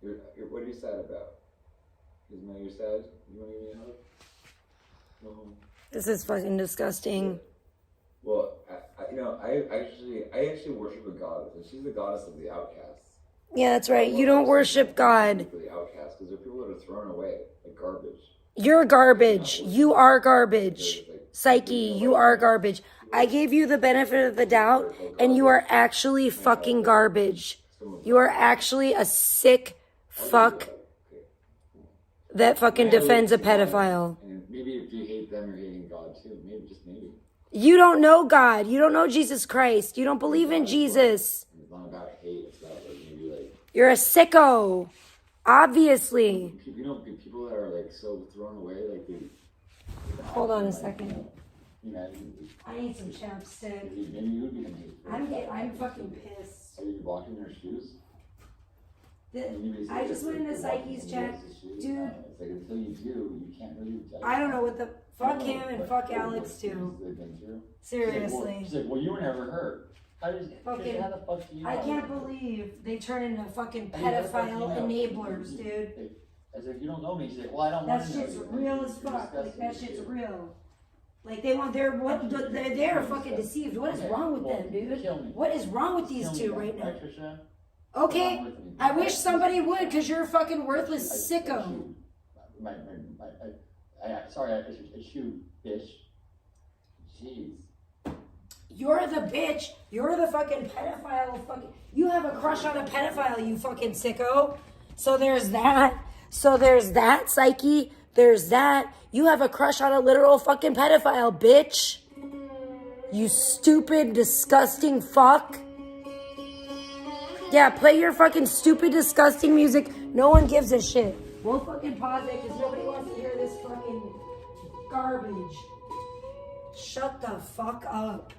What are you sad about? You're sad? You want to give me a hug? No. This is fucking disgusting. Well, I actually worship a goddess, and she's the goddess of the outcasts. Yeah, that's right. You don't worship God. For the outcasts, because they're people that are thrown away like garbage. You're garbage. You are garbage. Psyche, you are garbage. I gave you the benefit of the doubt, and you are actually fucking garbage. You are actually a sick fuck that fucking defends a pedophile. And maybe if you hate them, you're hating God too. Maybe, just maybe. You don't know God. You don't know Jesus Christ. You don't believe in Jesus. It's not about hate. It's about like maybe like. You're a sicko. Obviously. You know, people that are like so thrown away, like they. Hold on a second. Yeah, I need some chapstick. Maybe you would become hate. I'm fucking pissed. Are you walking their shoes? I just went into Psyche's chat. Dude. It's like until you do, you can't really judge. I don't know what the fuck him and fuck Alex too. Seriously. She's like, well, you were never hurt. How the fuck do you I can't believe they turn into fucking pedophile enablers, dude. I was like, you don't know me. She's like, well, I don't want to know you. That shit's real as fuck. Like, that shit's real. Like, they're fucking deceived. What is wrong with them, dude? What is wrong with these two right now? Okay, I wish somebody would, because you're a fucking worthless sicko. Sorry, I shoot, bitch. Jeez. You're the bitch. You're the fucking pedophile. You have a crush on a pedophile, you fucking sicko. So there's that. Psyche. There's that. You have a crush on a literal fucking pedophile, bitch. You stupid, disgusting fuck. Yeah, play your fucking stupid, disgusting music. No one gives a shit. We'll fucking pause it because nobody wants to hear this fucking garbage. Shut the fuck up.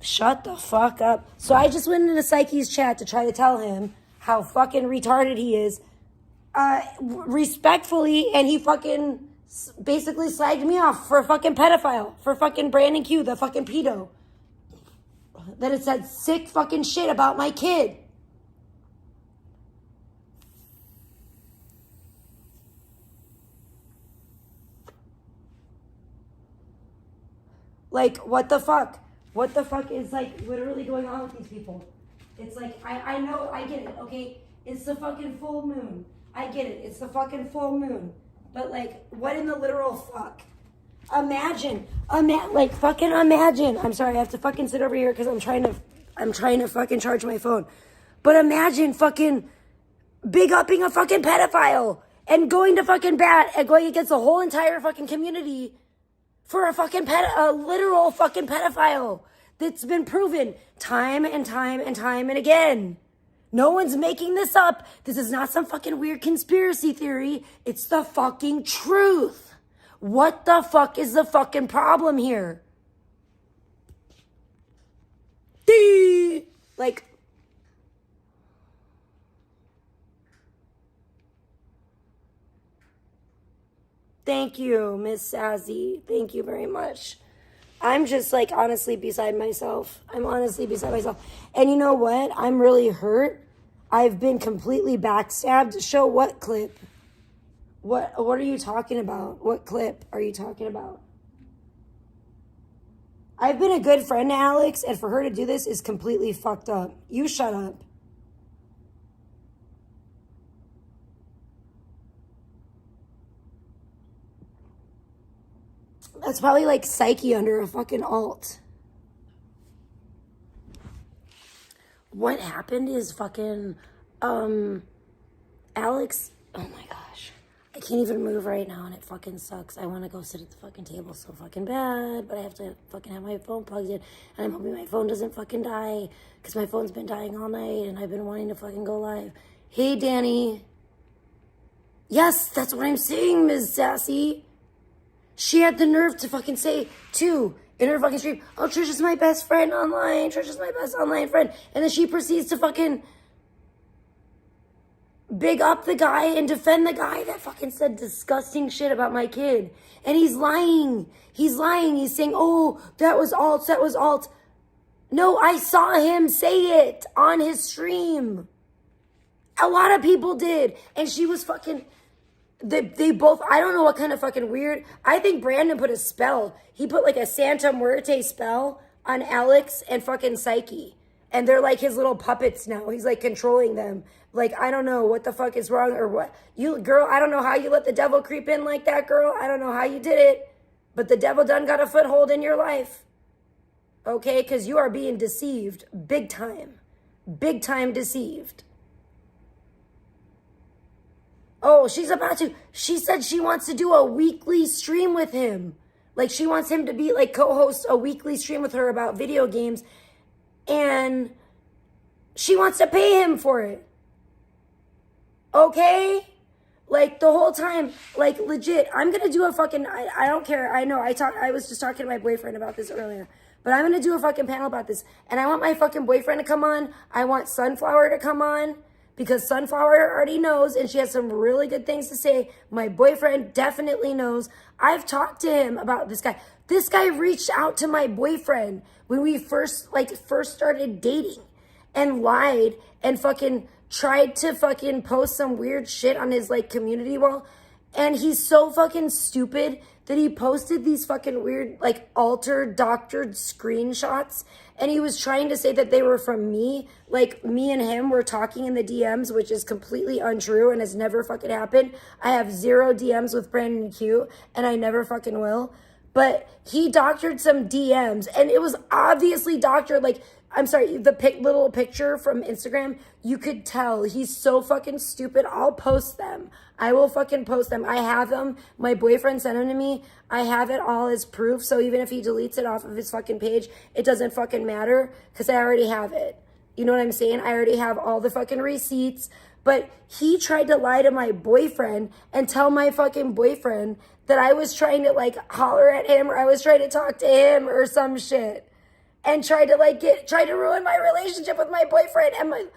Shut the fuck up. So I just went into Psyche's chat to try to tell him how fucking retarded he is. Respectfully, and he fucking basically slagged me off for a fucking pedophile. For fucking Brandon Q, the fucking pedo. That it said sick fucking shit about my kid. Like, what the fuck? What the fuck is, like, literally going on with these people? It's like, I know, I get it, okay? It's the fucking full moon. I get it. It's the fucking full moon. But, like, what in the literal fuck? Imagine. Fucking imagine. I'm sorry, I have to fucking sit over here because I'm trying to fucking charge my phone. But imagine fucking big upping a fucking pedophile and going to fucking bat and going against the whole entire fucking community for a literal fucking pedophile that's been proven time and time and time and again. No one's making this up. This is not some fucking weird conspiracy theory. It's the fucking truth. What the fuck is the fucking problem here? Like, thank you, Miss Sassy. Thank you very much. I'm just like honestly beside myself. And you know what? I'm really hurt. I've been completely backstabbed. Show what clip? What are you talking about? What clip are you talking about? I've been a good friend to Alex, and for her to do this is completely fucked up. You shut up. That's probably like Psyche under a fucking alt. What happened is fucking, Alex, oh my gosh. I can't even move right now and it fucking sucks. I want to go sit at the fucking table so fucking bad, but I have to fucking have my phone plugged in, and I'm hoping my phone doesn't fucking die, because my phone's been dying all night and I've been wanting to fucking go live. Hey, Danny. Yes, that's what I'm saying, Ms. Sassy. She had the nerve to fucking say, too, in her fucking stream, oh, Trish is my best friend online. Trish is my best online friend. And then she proceeds to fucking big up the guy and defend the guy that fucking said disgusting shit about my kid. And he's lying. He's saying, oh, that was alt. No, I saw him say it on his stream. A lot of people did. And she was fucking... They both... I don't know what kind of fucking weird... I think Brandon put a spell. He put like a Santa Muerte spell on Alex and fucking Psyche. And they're like his little puppets now. He's like controlling them. Like, I don't know what the fuck is wrong or what. You, girl, I don't know how you let the devil creep in like that, girl. I don't know how you did it. But the devil done got a foothold in your life. Okay? Because you are being deceived. Big time. Big time deceived. Oh, she's about to. She said she wants to do a weekly stream with him. Like, she wants him to be, like, co-host a weekly stream with her about video games. And she wants to pay him for it. Okay? Like, the whole time, like, legit, I'm going to do a fucking, I don't care. I know, I was just talking to my boyfriend about this earlier. But I'm going to do a fucking panel about this. And I want my fucking boyfriend to come on. I want Sunflower to come on. Because Sunflower already knows, and she has some really good things to say. My boyfriend definitely knows. I've talked to him about this guy. This guy reached out to my boyfriend when we first started dating and lied and fucking tried to fucking post some weird shit on his, like, community wall. And he's so fucking stupid that he posted these fucking weird, like, altered, doctored screenshots. And he was trying to say that they were from me. Like, me and him were talking in the DMs, which is completely untrue and has never fucking happened. I have 0 DMs with Brandon Q, and I never fucking will. But he doctored some DMs, and it was obviously doctored. Like, I'm sorry, the little picture from Instagram, you could tell he's so fucking stupid. I'll post them. I will fucking post them. I have them. My boyfriend sent them to me. I have it all as proof. So even if he deletes it off of his fucking page, it doesn't fucking matter because I already have it. You know what I'm saying? I already have all the fucking receipts. But he tried to lie to my boyfriend and tell my fucking boyfriend that I was trying to, like, holler at him or I was trying to talk to him or some shit. And tried to ruin my relationship with my boyfriend. And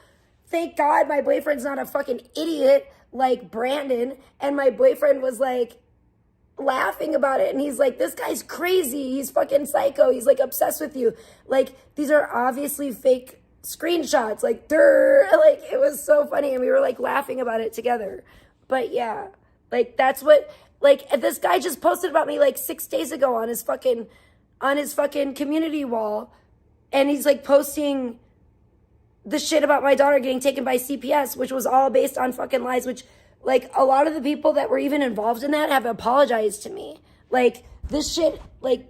thank God my boyfriend's not a fucking idiot like Brandon. And my boyfriend was like laughing about it. And he's like, this guy's crazy. He's fucking psycho. He's like obsessed with you. Like, these are obviously fake screenshots. Like, it was so funny. And we were like laughing about it together. But yeah, like, that's what, like, this guy just posted about me like 6 days ago on his fucking community wall, and he's like posting the shit about my daughter getting taken by CPS, which was all based on fucking lies, which, like, a lot of the people that were even involved in that have apologized to me. Like, this shit, like,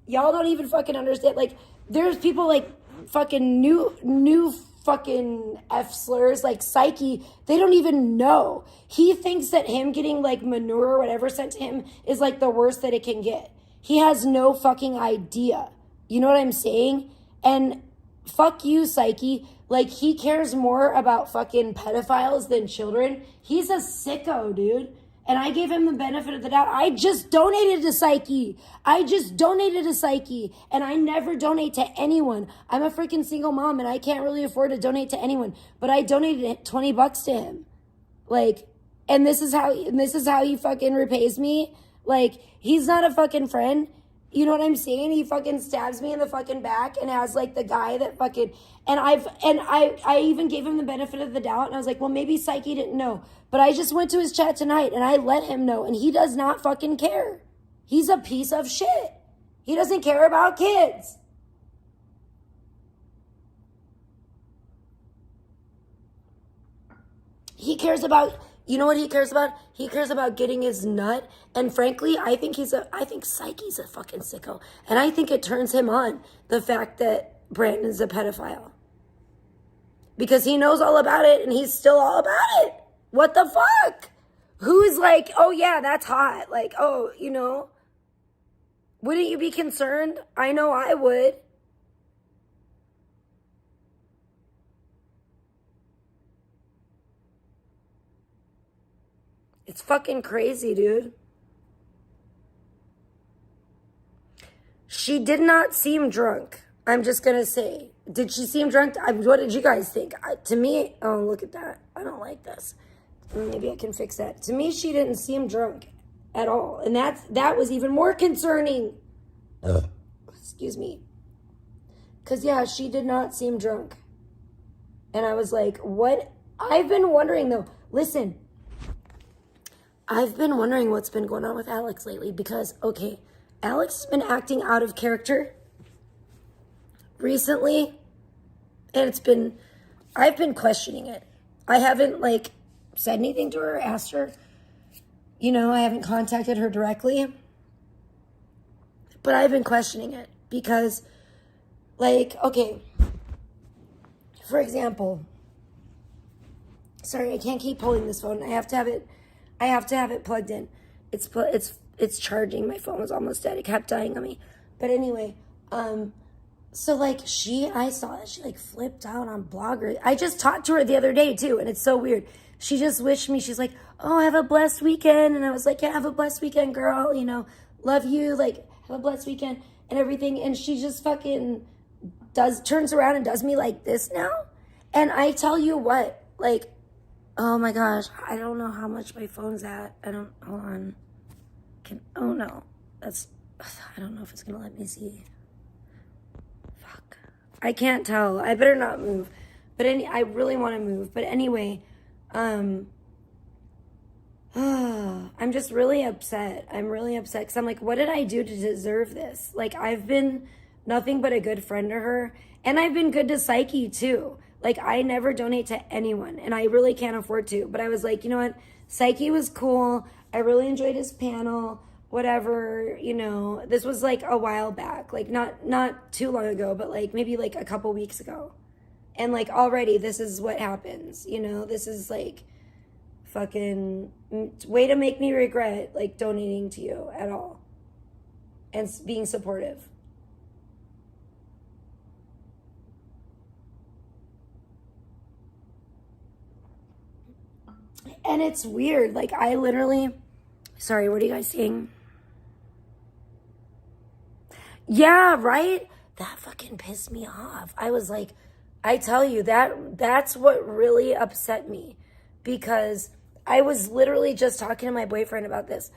y'all don't even fucking understand. Like, there's people like fucking new fucking F slurs, like Psyche, they don't even know. He thinks that him getting like manure or whatever sent to him is like the worst that it can get. He has no fucking idea. You know what I'm saying? And fuck you, Psyche. Like, he cares more about fucking pedophiles than children. He's a sicko, dude. And I gave him the benefit of the doubt. I just donated to Psyche. And I never donate to anyone. I'm a freaking single mom and I can't really afford to donate to anyone. But I donated $20 to him. Like, and this is how he fucking repays me. Like, he's not a fucking friend. You know what I'm saying? He fucking stabs me in the fucking back and has like the guy that fucking, and I even gave him the benefit of the doubt. And I was like, well, maybe Psyche didn't know. But I just went to his chat tonight and I let him know. And he does not fucking care. He's a piece of shit. He doesn't care about kids. He cares about, you know what he cares about? He cares about getting his nut. And frankly, I think Psyche's a fucking sicko. And I think it turns him on, the fact that Brandon's a pedophile. Because he knows all about it and he's still all about it. What the fuck? Who's like, oh yeah, that's hot. Like, oh, you know, wouldn't you be concerned? I know I would. It's fucking crazy, dude. She did not seem drunk. I'm just going to say. Did she seem drunk? What did you guys think? To me, oh, look at that. I don't like this. Maybe I can fix that. To me, she didn't seem drunk at all. And that was even more concerning. Excuse me. Because, yeah, she did not seem drunk. And I was like, what I've been wondering though. Listen, I've been wondering what's been going on with Alex lately because, okay, Alex has been acting out of character recently, and I've been questioning it. I haven't, like, said anything to her, asked her. You know, I haven't contacted her directly. But I've been questioning it because, like, okay, for example, sorry, I can't keep pulling this phone. I have to have it plugged in. It's charging. My phone was almost dead. It kept dying on me. But anyway, so like I saw that she like flipped out on Blogger. I just talked to her the other day too, and it's so weird. She just wished me, she's like, oh, have a blessed weekend. And I was like, yeah, have a blessed weekend, girl. You know, love you. Like, have a blessed weekend and everything. And she just fucking turns around and does me like this now. And I tell you what, like, oh my gosh, I don't know how much my phone's at. Hold on. Oh no, I don't know if it's gonna let me see. Fuck. I can't tell. I better not move. But I really want to move. But anyway, I'm just really upset. I'm really upset because I'm like, what did I do to deserve this? Like, I've been nothing but a good friend to her. And I've been good to Psyche too. Like, I never donate to anyone, and I really can't afford to. But I was like, you know what? Psyche was cool. I really enjoyed his panel, whatever, you know. This was like a while back, like not too long ago, but like maybe like a couple weeks ago. And like already this is what happens, you know. This is like fucking way to make me regret like donating to you at all and being supportive. And it's weird. Like, I literally... Sorry, what are you guys saying? Yeah, right? That fucking pissed me off. I was like... I tell you, that's what really upset me. Because I was literally just talking to my boyfriend about this.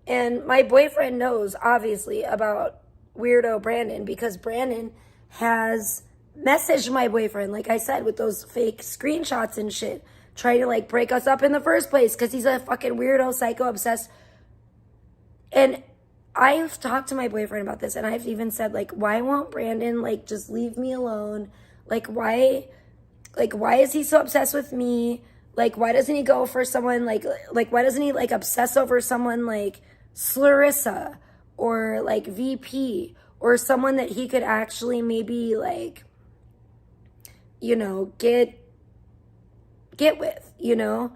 And my boyfriend knows, obviously, about weirdo Brandon. Because Brandon has messaged my boyfriend, like I said, with those fake screenshots and shit. Trying to like break us up in the first place because he's a fucking weirdo, psycho, obsessed. And I've talked to my boyfriend about this, and I've even said, like, why won't Brandon like just leave me alone? Like, why is he so obsessed with me? Like, why doesn't he go for someone like why doesn't he like obsess over someone like Clarissa or like VP or someone that he could actually maybe like, you know, get with, you know,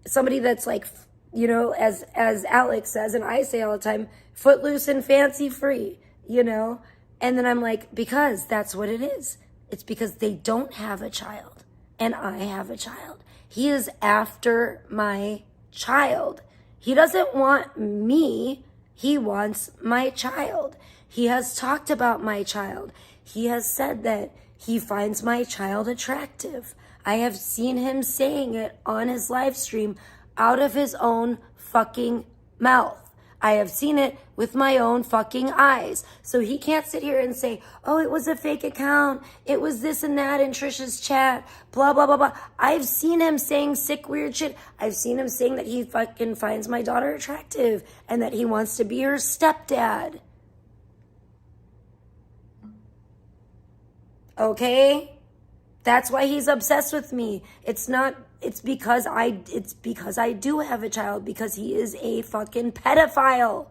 somebody that's like, you know, as Alex says, and I say all the time, footloose and fancy free, you know. And then I'm like, because that's what it is. It's because they don't have a child and I have a child. He is after my child. He doesn't want me. He wants my child. He has talked about my child. He has said that he finds my child attractive. I have seen him saying it on his live stream out of his own fucking mouth. I have seen it with my own fucking eyes. So he can't sit here and say, oh, it was a fake account. It was this and that in Trisha's chat, blah, blah, blah, blah. I've seen him saying sick, weird shit. I've seen him saying that he fucking finds my daughter attractive and that he wants to be her stepdad. Okay? That's why he's obsessed with me. It's because I do have a child, because he is a fucking pedophile.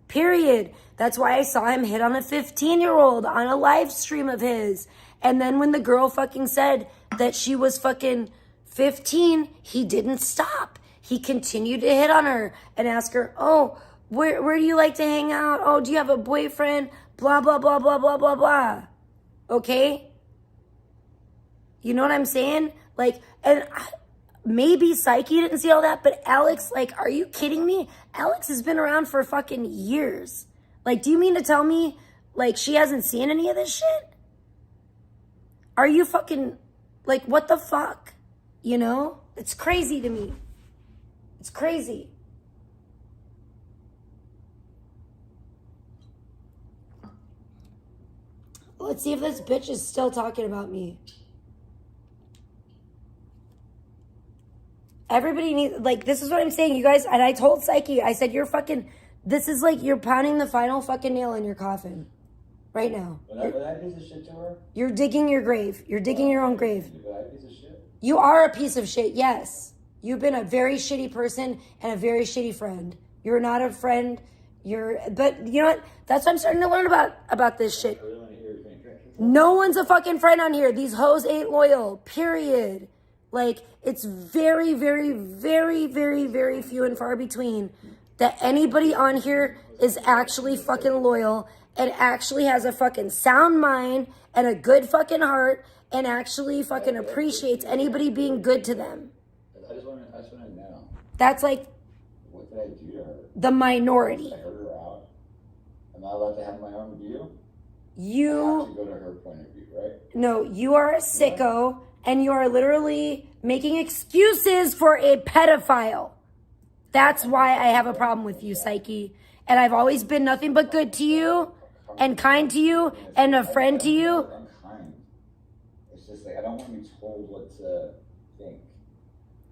Period. That's why I saw him hit on a 15-year-old on a live stream of his. And then when the girl fucking said that she was fucking 15, he didn't stop. He continued to hit on her and ask her, oh, where do you like to hang out? Oh, do you have a boyfriend? Blah, blah, blah, blah, blah, blah, blah. Okay? You know what I'm saying? Like, and maybe Psyche didn't see all that, but Alex, like, are you kidding me? Alex has been around for fucking years. Like, do you mean to tell me, like, she hasn't seen any of this shit? Are you fucking, like, what the fuck? You know? It's crazy to me. It's crazy. Let's see if this bitch is still talking about me. Everybody needs, like, this is what I'm saying, you guys. And I told Psyche, I said, you're fucking, this is like, you're pounding the final fucking nail in your coffin right now. But I piece of shit to her? You're digging your grave. You're digging your own grave. But I piece of shit? You are a piece of shit, yes. You've been a very shitty person and a very shitty friend. You're not a friend. But you know what? That's what I'm starting to learn about this shit. I really want to hear your thing. No one's a fucking friend on here. These hoes ain't loyal, period. Like, it's very, very, very, very, very few and far between that anybody on here is actually fucking loyal and actually has a fucking sound mind and a good fucking heart and actually fucking appreciates anybody being good to them. I just want to know. That's like What did I do to her? the minority. I heard her out. Am I allowed to have my own view? I have You, to go to her point of view, right? no, you are a sicko and you are literally making excuses for a pedophile. That's why I have a problem with you, Psyche. And I've always been nothing but good to you and kind to you and a friend to you. I'm kind. It's just like I don't want to be told what to think.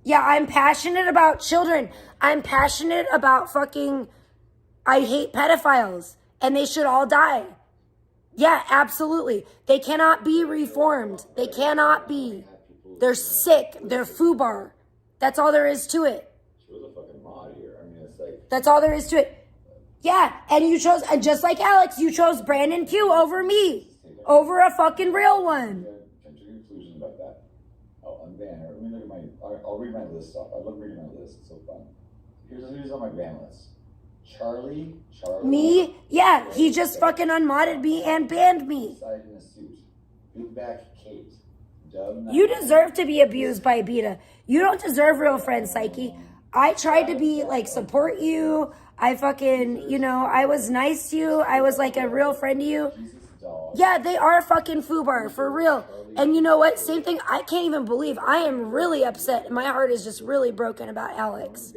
Yeah, I'm passionate about children. I'm passionate about fucking, I hate pedophiles and they should all die. Yeah, absolutely. They cannot be reformed. They cannot be. They're sick. They're FUBAR. That's all there is to it. She was a fucking mod here. I mean, it's like That's all there is to it. Yeah, and you chose, and just like Alex, you chose Brandon Q over me. Over a fucking real one. come to a conclusion about that. I'll unban her. Let me look at my. I'll read my list off. I love reading my list. It's so fun. Here's on my ban list. Charlie. Me? Yeah, he just fucking unmodded me and banned me. Side in a suit. Big back Kate. Dub. You deserve to be abused by Beta. You don't deserve real friends, Psyche. I tried to be, like, support you. I fucking, you know, I was nice to you. I was like a real friend to you. Yeah, they are fucking FUBAR, for real. And you know what? Same thing. I can't even believe. I am really upset. My heart is just really broken about Alex.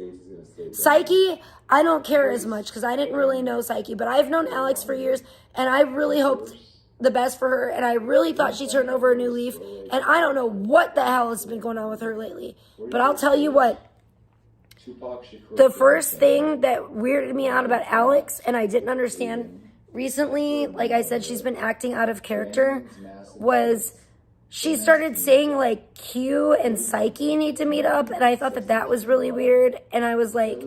Psyche, I don't care as much because I didn't really know Psyche. But I've known Alex for years, and I really hoped the best for her. And I really thought she turned over a new leaf. And I don't know what the hell has been going on with her lately. But I'll tell you what. The first thing that weirded me out about Alex, and I didn't understand recently, like I said, she's been acting out of character, was she started saying like Q and Psyche need to meet up, and I thought that was really weird, and I was like,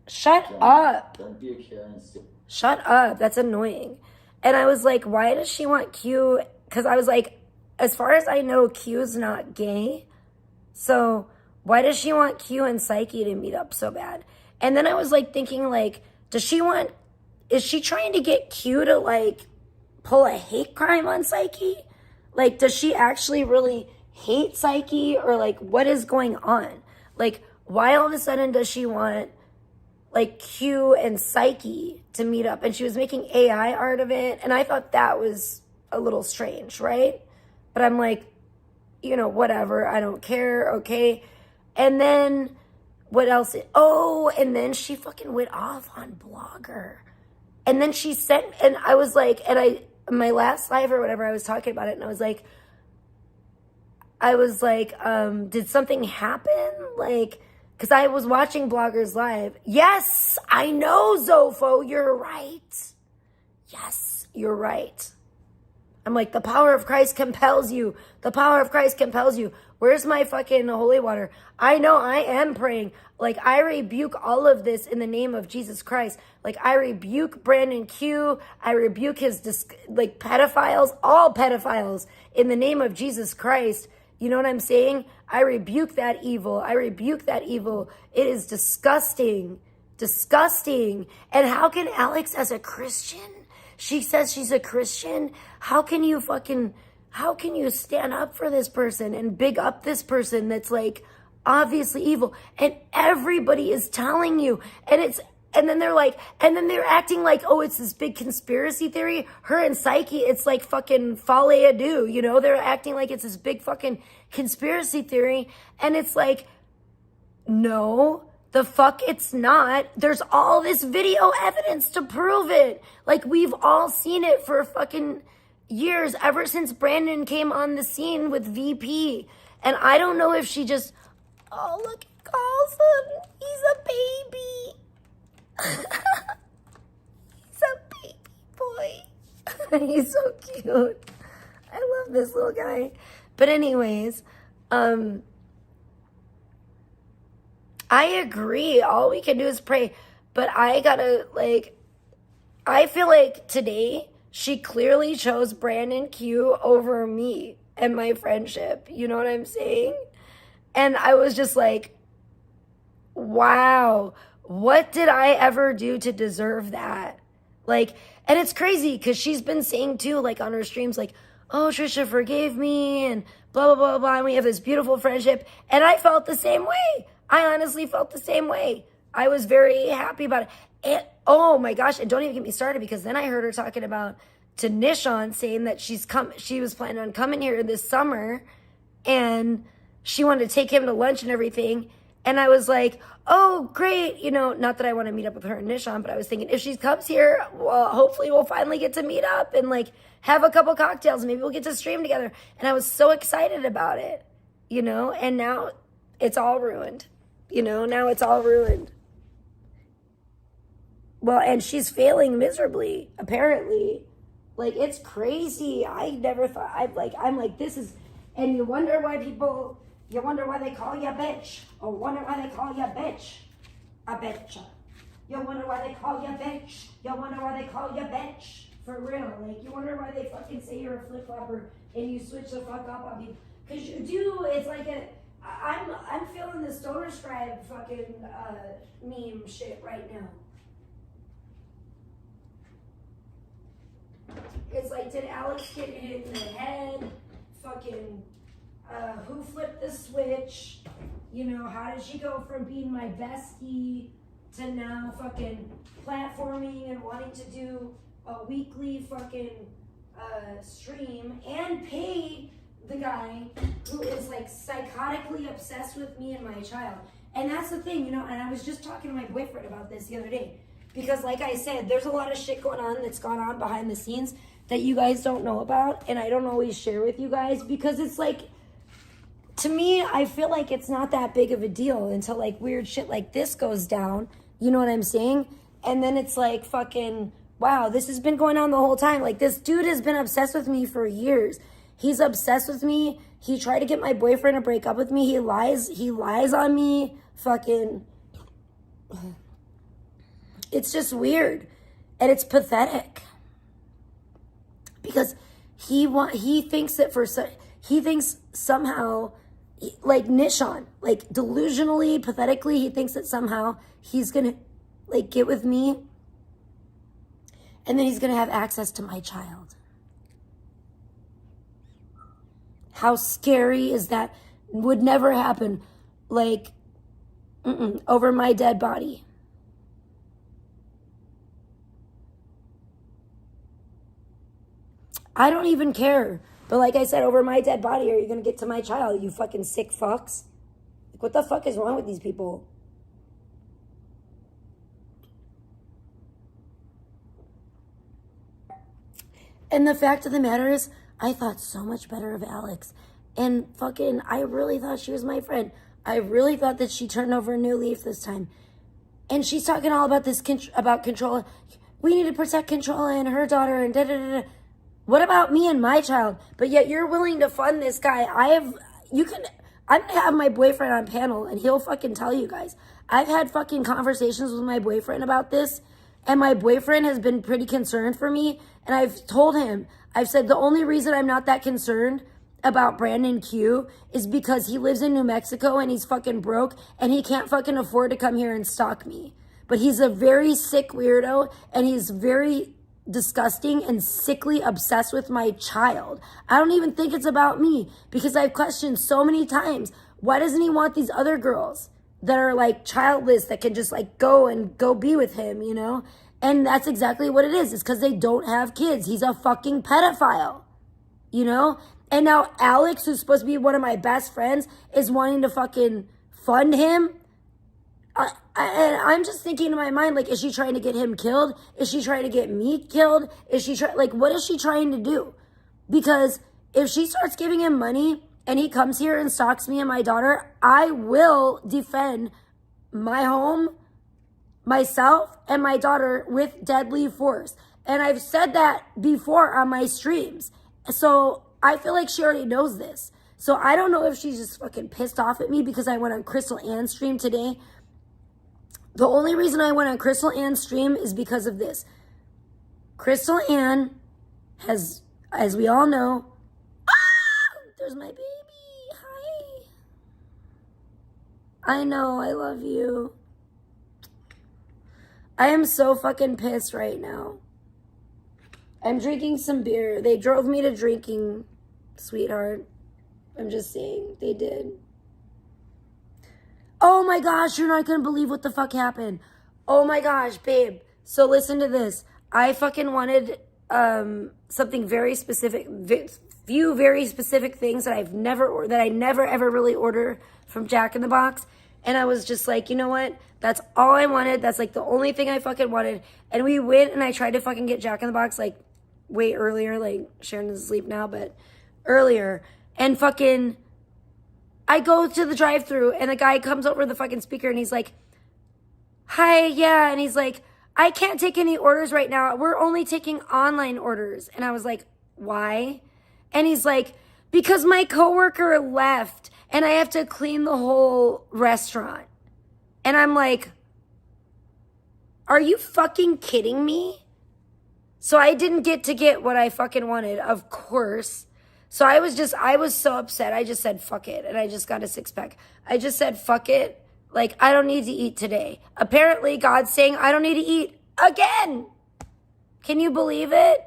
shut up. Don't be a Karen. Shut up. That's annoying. And I was like, why does she want Q? Because I was like, as far as I know, Q's not gay. So why does she want Q and Psyche to meet up so bad? And then I was like thinking like, is she trying to get Q to like pull a hate crime on Psyche? Like, does she actually really hate Psyche, or like what is going on? Like, why all of a sudden does she want like Q and Psyche to meet up? And she was making AI art of it. And I thought that was a little strange, right? But I'm like, you know, whatever. I don't care. Okay. And then what else? And then she fucking went off on Blogger. And then she sent, and I was like, my last live or whatever, I was talking about it, and I was like, did something happen? Like, because I was watching Bloggers Live. Yes, I know, Zofo, you're right. Yes, you're right. I'm like, the power of Christ compels you. The power of Christ compels you. Where's my fucking holy water? I know I am praying. Like, I rebuke all of this in the name of Jesus Christ. Like, I rebuke Brandon Q. I rebuke his, pedophiles, all pedophiles, in the name of Jesus Christ. You know what I'm saying? I rebuke that evil. I rebuke that evil. It is disgusting. Disgusting. And how can Alex, as a Christian, she says she's a Christian, how can you stand up for this person and big up this person that's like obviously evil? And everybody is telling you, and then they're acting like, oh, it's this big conspiracy theory. Her and Psyche, it's like fucking folle ado, you know? They're acting like it's this big fucking conspiracy theory. And it's like, no, the fuck it's not. There's all this video evidence to prove it. Like, we've all seen it for fucking years, ever since Brandon came on the scene with VP. And I don't know if she just oh, look at Carlson. He's a baby. He's a baby boy. He's so cute. I love this little guy. But anyways, I agree. All we can do is pray. But I gotta, like, I feel like today she clearly chose Brandon Q over me and my friendship. You know what I'm saying? And I was just like, wow, what did I ever do to deserve that? Like, and it's crazy because she's been saying too, like on her streams, like, oh, Trisha forgave me and blah, blah, blah, blah. And we have this beautiful friendship. And I felt the same way. I honestly felt the same way. I was very happy about it. And oh my gosh, and don't even get me started because then I heard her talking about to Nishon saying that she was planning on coming here this summer and she wanted to take him to lunch and everything. And I was like, oh, great. You know, not that I want to meet up with her and Nishon, but I was thinking if she comes here, well, hopefully we'll finally get to meet up and like have a couple cocktails. Maybe we'll get to stream together. And I was so excited about it, you know, and now it's all ruined. You know, now it's all ruined. Well, and she's failing miserably, apparently. Like, it's crazy. I never thought, I'm like, this is, and you wonder why they call you a bitch. Or wonder why they call you a bitch. A bitch. You wonder why they call you a bitch. You wonder why they call you a bitch. For real. Like, you wonder why they fucking say you're a flip-flopper and you switch the fuck up on people. Because you do, it's like I'm feeling the Stoner Scribe fucking meme shit right now. It's like, did Alex get hit in the head? Fucking, who flipped the switch? You know, how did she go from being my bestie to now fucking platforming and wanting to do a weekly fucking stream and pay the guy who is like psychotically obsessed with me and my child? And that's the thing, you know, and I was just talking to my boyfriend about this the other day. Because like I said, there's a lot of shit going on that's gone on behind the scenes that you guys don't know about. And I don't always share with you guys because it's like, to me, I feel like it's not that big of a deal until like weird shit like this goes down. You know what I'm saying? And then it's like fucking, wow, this has been going on the whole time. Like this dude has been obsessed with me for years. He's obsessed with me. He tried to get my boyfriend to break up with me. He lies on me. Fucking... It's just weird, and it's pathetic because he thinks that he thinks somehow, like Nishon, like delusionally, pathetically, he thinks that somehow he's gonna like get with me, and then he's gonna have access to my child. How scary is that? Would never happen, like over my dead body. I don't even care. But like I said, over my dead body, are you going to get to my child, you fucking sick fucks? Like, what the fuck is wrong with these people? And the fact of the matter is, I thought so much better of Alex. And fucking, I really thought she was my friend. I really thought that she turned over a new leaf this time. And she's talking all about this, about Controlla. We need to protect Controlla and her daughter and da-da-da-da. What about me and my child? But yet you're willing to fund this guy. I'm gonna have my boyfriend on panel and he'll fucking tell you guys. I've had fucking conversations with my boyfriend about this and my boyfriend has been pretty concerned for me. And I've told him, I've said the only reason I'm not that concerned about Brandon Q is because he lives in New Mexico and he's fucking broke and he can't fucking afford to come here and stalk me. But he's a very sick weirdo and he's very disgusting and sickly obsessed with my child. I don't even think it's about me because I've questioned so many times, why doesn't he want these other girls that are like childless that can just like go be with him, you know? And that's exactly what it is. It's because they don't have kids. He's a fucking pedophile, you know? And now Alex, who's supposed to be one of my best friends, is wanting to fucking fund him. And I'm just thinking in my mind, like, is she trying to get him killed? Is she trying to get me killed? Is she like, what is she trying to do? Because if she starts giving him money and he comes here and stalks me and my daughter, I will defend my home, myself, and my daughter with deadly force. And I've said that before on my streams. So I feel like she already knows this. So I don't know if she's just fucking pissed off at me because I went on Crystal Ann's stream today. The only reason I went on Crystal Ann's stream is because of this. Crystal Ann has, as we all know, there's my baby. Hi. I know, I love you. I am so fucking pissed right now. I'm drinking some beer. They drove me to drinking, sweetheart. I'm just saying, they did. Oh my gosh, you're not gonna believe what the fuck happened. Oh my gosh, babe. So listen to this. I fucking wanted something very specific, few very specific things that I never ever really order from Jack in the Box. And I was just like, you know what? That's all I wanted. That's like the only thing I fucking wanted. And we went and I tried to fucking get Jack in the Box like way earlier. Like Sharon is asleep now, but earlier. And fucking, I go to the drive-thru and the guy comes over the fucking speaker and he's like, hi, yeah. And he's like, I can't take any orders right now. We're only taking online orders. And I was like, why? And he's like, because my coworker left and I have to clean the whole restaurant. And I'm like, are you fucking kidding me? So I didn't get what I fucking wanted, of course. So I was so upset. I just said, fuck it. And I just got a 6-pack. I just said, fuck it. Like, I don't need to eat today. Apparently, God's saying I don't need to eat again. Can you believe it?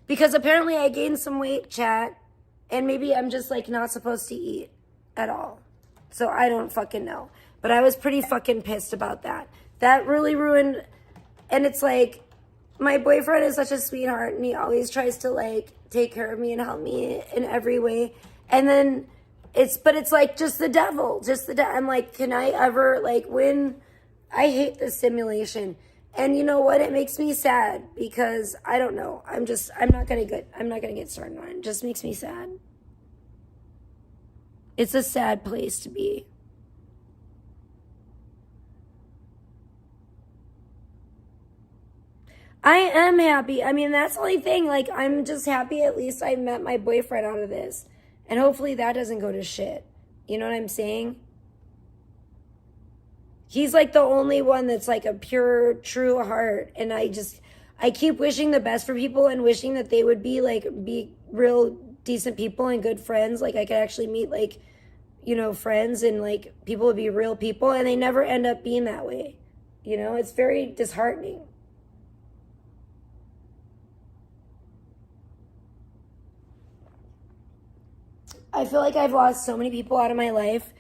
Because apparently I gained some weight, chat. And maybe I'm just, like, not supposed to eat at all. So I don't fucking know. But I was pretty fucking pissed about that. That really ruined. And it's like, my boyfriend is such a sweetheart. And he always tries to, like, take care of me and help me in every way. And then it's like just the devil, I'm like, can I ever, like, when I hate the simulation. And you know what? It makes me sad because I don't know. I'm not going to get started on it. It just makes me sad. It's a sad place to be. I am happy. I mean, that's the only thing. Like, I'm just happy at least I met my boyfriend out of this. And hopefully that doesn't go to shit. You know what I'm saying? He's like the only one that's like a pure, true heart. And I keep wishing the best for people and wishing that they would be real decent people and good friends. Like, I could actually meet, like, you know, friends and, like, people would be real people. And they never end up being that way. You know, it's very disheartening. I feel like I've lost so many people out of my life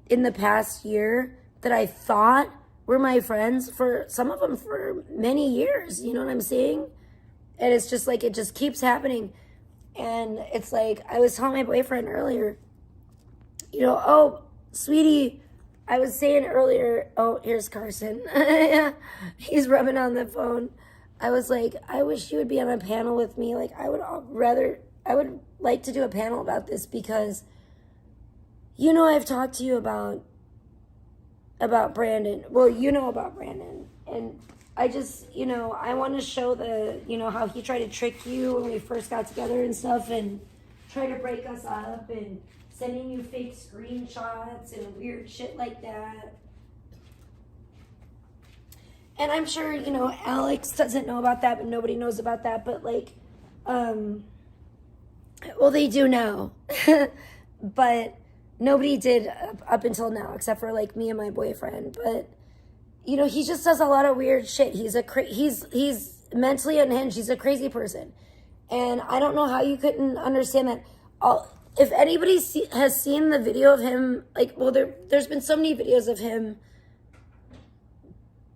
in the past year that I thought were my friends, for some of them for many years. You know what I'm saying? And it's just like, it just keeps happening. And it's like, I was telling my boyfriend earlier, you know, oh, sweetie, I was saying earlier, oh, here's Carson. He's rubbing on the phone. I was like, I wish you would be on a panel with me. Like, I would like to do a panel about this because, you know, I've talked to you about Brandon. Well, you know about Brandon. And I just, you know, I want to show how he tried to trick you when we first got together and stuff and try to break us up and sending you fake screenshots and weird shit like that. And I'm sure, you know, Alex doesn't know about that, but nobody knows about that. But, like, well, they do now, but nobody did up until now, except for, like, me and my boyfriend. But, you know, he just does a lot of weird shit. He's mentally unhinged. He's a crazy person. And I don't know how you couldn't understand that. If anybody has seen the video of him, like, well, there's been so many videos of him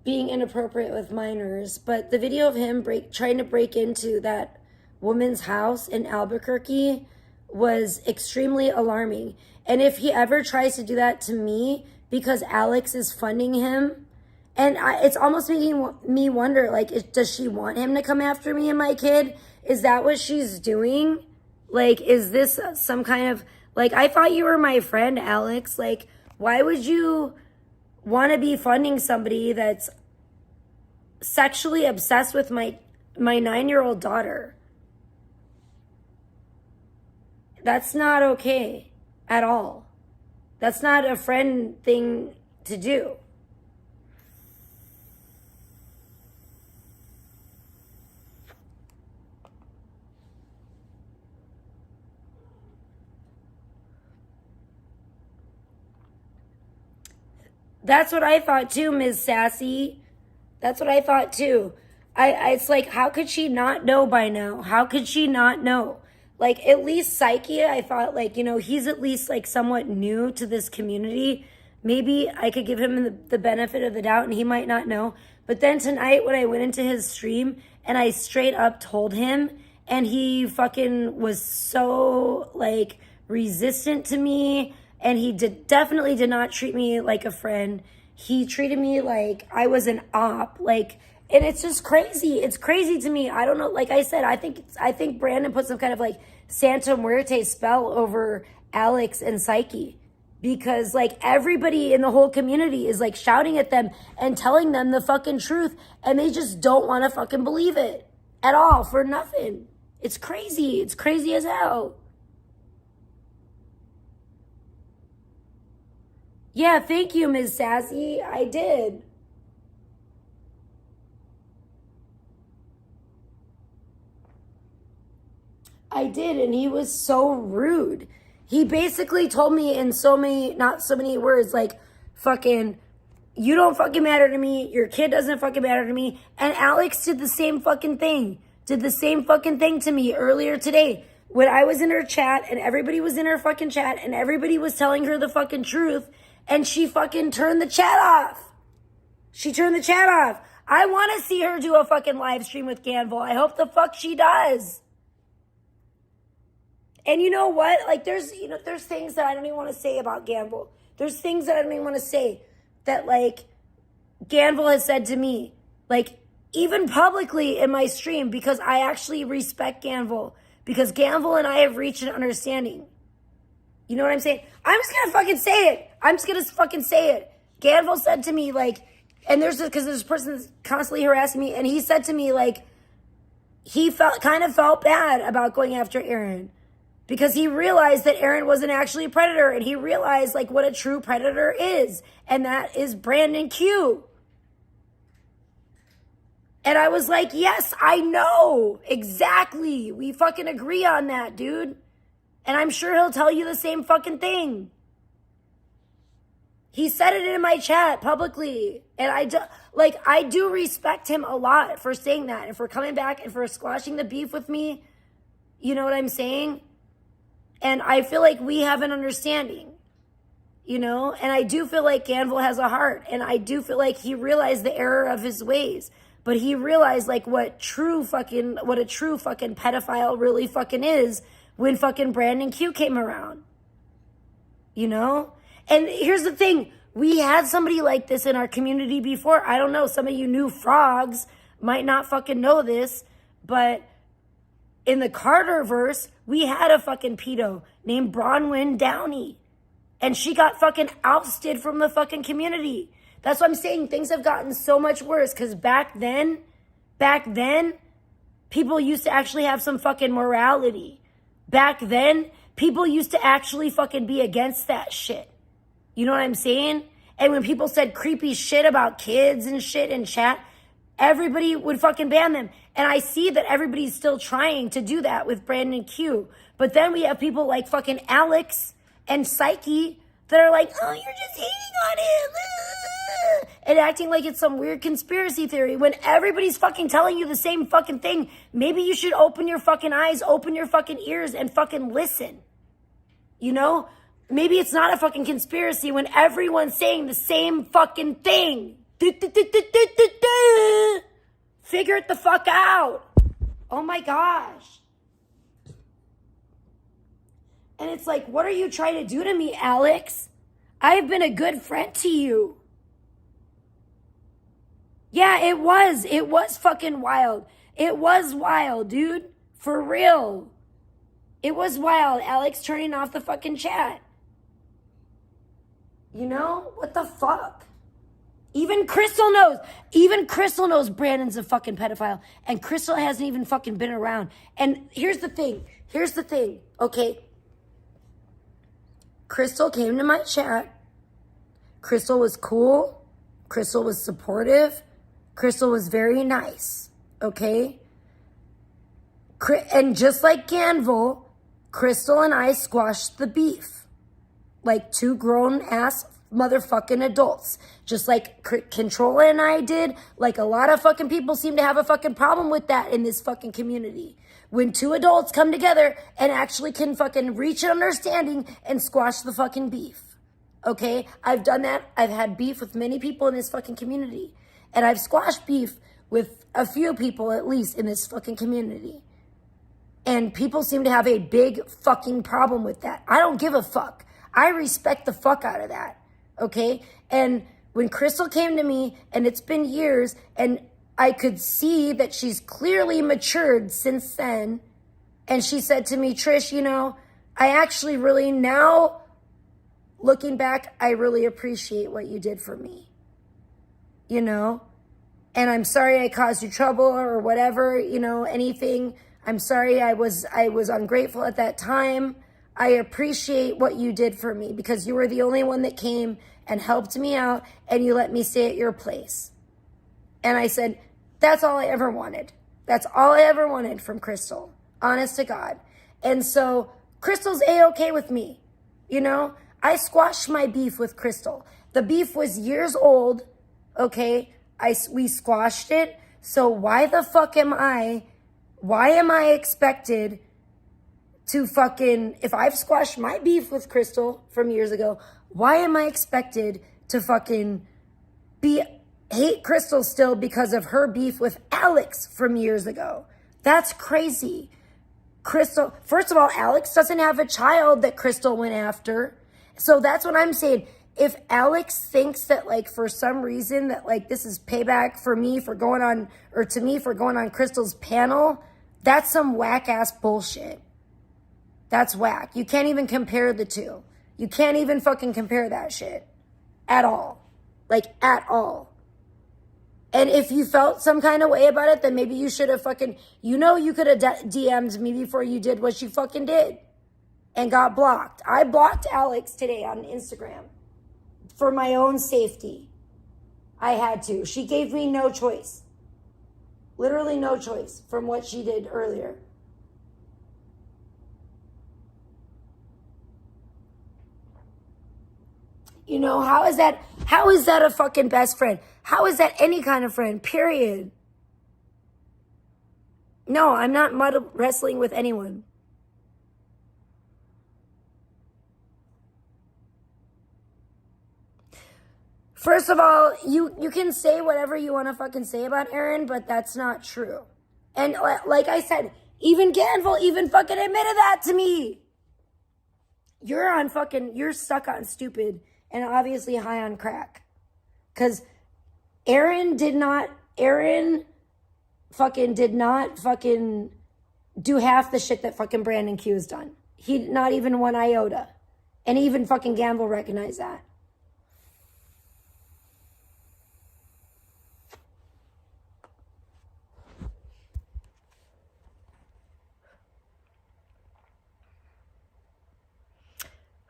being inappropriate with minors, but the video of him trying to break into that woman's house in Albuquerque was extremely alarming. And if he ever tries to do that to me because Alex is funding him, and it's almost making me wonder, like, does she want him to come after me and my kid? Is that what she's doing? Like, is this some kind of, Like, I thought you were my friend, Alex. Like, why would you want to be funding somebody that's sexually obsessed with my 9-year-old daughter? That's not okay at all. That's not a friend thing to do. That's what I thought too, Ms. Sassy. That's what I thought too. It's like, how could she not know by now? How could she not know? Like, at least Psyche, I thought, like, you know, he's at least like somewhat new to this community. Maybe I could give him the benefit of the doubt and he might not know. But then tonight when I went into his stream and I straight up told him, and he fucking was so like resistant to me, and he definitely did not treat me like a friend. He treated me like I was an op, like, and it's just crazy. It's crazy to me. I don't know. Like I said, I think Brandon put some kind of like Santa Muerte spell over Alex and Psyche, because like everybody in the whole community is like shouting at them and telling them the fucking truth, and they just don't want to fucking believe it at all for nothing. It's crazy. It's crazy as hell. Yeah, thank you, Ms. Sassy. I did. I did, and he was so rude. He basically told me in so many, not so many words, like, fucking, you don't fucking matter to me, your kid doesn't fucking matter to me, and Alex did the same fucking thing. Did the same fucking thing to me earlier today. When I was in her chat, and everybody was in her fucking chat, and everybody was telling her the fucking truth, and she fucking turned the chat off. She turned the chat off. I want to see her do a fucking live stream with Ganville. I hope the fuck she does. And you know what? Like, there's things that I don't even want to say about Ganville. There's things that I don't even want to say that, like, Ganville has said to me. Like, even publicly in my stream, because I actually respect Ganville. Because Ganville and I have reached an understanding. You know what I'm saying? I'm just going to fucking say it. I'm just going to fucking say it. Ganville said to me, like, and there's a person that's constantly harassing me, and he said to me, like, he kind of felt bad about going after Aaron, because he realized that Aaron wasn't actually a predator, and he realized, like, what a true predator is, and that is Brandon Q. And I was like, yes, I know, exactly. We fucking agree on that, dude. And I'm sure he'll tell you the same fucking thing. He said it in my chat publicly. And I do respect him a lot for saying that, and for coming back, and for squashing the beef with me. You know what I'm saying? And I feel like we have an understanding, you know? And I do feel like Ganville has a heart. And I do feel like he realized the error of his ways. But he realized, like, what a true fucking pedophile really fucking is when fucking Brandon Q came around. You know? And here's the thing. We had somebody like this in our community before. I don't know. Some of you new frogs might not fucking know this, but in the Carterverse, we had a fucking pedo named Bronwyn Downey. And she got fucking ousted from the fucking community. That's what I'm saying. Things have gotten so much worse, because back then, people used to actually have some fucking morality. Back then, people used to actually fucking be against that shit. You know what I'm saying? And when people said creepy shit about kids and shit in chat, everybody would fucking ban them. And I see that everybody's still trying to do that with Brandon Q. But then we have people like fucking Alex and Psyche that are like, oh, you're just hating on it. And acting like it's some weird conspiracy theory when everybody's fucking telling you the same fucking thing. Maybe you should open your fucking eyes, open your fucking ears, and fucking listen. You know? Maybe it's not a fucking conspiracy when everyone's saying the same fucking thing. Figure it the fuck out. Oh my gosh. And it's like, what are you trying to do to me, Alex? I have been a good friend to you. Yeah, it was. It was fucking wild. It was wild, dude. For real. It was wild. Alex turning off the fucking chat. You know? What the fuck? Even Crystal knows. Even Crystal knows Brandon's a fucking pedophile. And Crystal hasn't even fucking been around. And here's the thing. Okay? Crystal came to my chat. Crystal was cool. Crystal was supportive. Crystal was very nice. Okay? And just like Ganville, Crystal and I squashed the beef. Like two grown-ass motherfucking adults. Just like Controlla and I did. Like a lot of fucking people seem to have a fucking problem with that in this fucking community. When two adults come together and actually can fucking reach an understanding and squash the fucking beef. Okay? I've done that. I've had beef with many people in this fucking community. And I've squashed beef with a few people at least in this fucking community. And people seem to have a big fucking problem with that. I don't give a fuck. I respect the fuck out of that. Okay? And when Crystal came to me, and it's been years, and I could see that she's clearly matured since then, and she said to me, Trish, you know, I actually really now, looking back, I really appreciate what you did for me. You know? And I'm sorry I caused you trouble or whatever, you know, anything. I'm sorry I was ungrateful at that time. I appreciate what you did for me because you were the only one that came and helped me out and you let me stay at your place. And I said, that's all I ever wanted. That's all I ever wanted from Crystal, honest to God. And so Crystal's A-okay with me. You know, I squashed my beef with Crystal. The beef was years old, okay? We squashed it. So why the fuck am I expected to fucking, if I've squashed my beef with Crystal from years ago, why am I expected to fucking hate Crystal still because of her beef with Alex from years ago? That's crazy. Crystal, first of all, Alex doesn't have a child that Crystal went after. So that's what I'm saying. If Alex thinks that, like, for some reason that, like, this is payback for me for going on, or to me for going on Crystal's panel, that's some whack-ass bullshit. That's whack. You can't even compare the two. You can't even fucking compare that shit. At all. Like, at all. And if you felt some kind of way about it, then maybe you should have fucking, you know, you could have DM'd me before you did what you fucking did. And got blocked. I blocked Alex today on Instagram. For my own safety. I had to. She gave me no choice. Literally no choice from what she did earlier. You know, how is that a fucking best friend? How is that any kind of friend? Period. No, I'm not mud wrestling with anyone. First of all, you can say whatever you want to fucking say about Aaron, but that's not true. And like I said, even Ganville even fucking admitted that to me. You're stuck on stupid and obviously high on crack. Because Aaron fucking did not fucking do half the shit that fucking Brandon Q has done. He, not even one iota. And even fucking Ganville recognized that.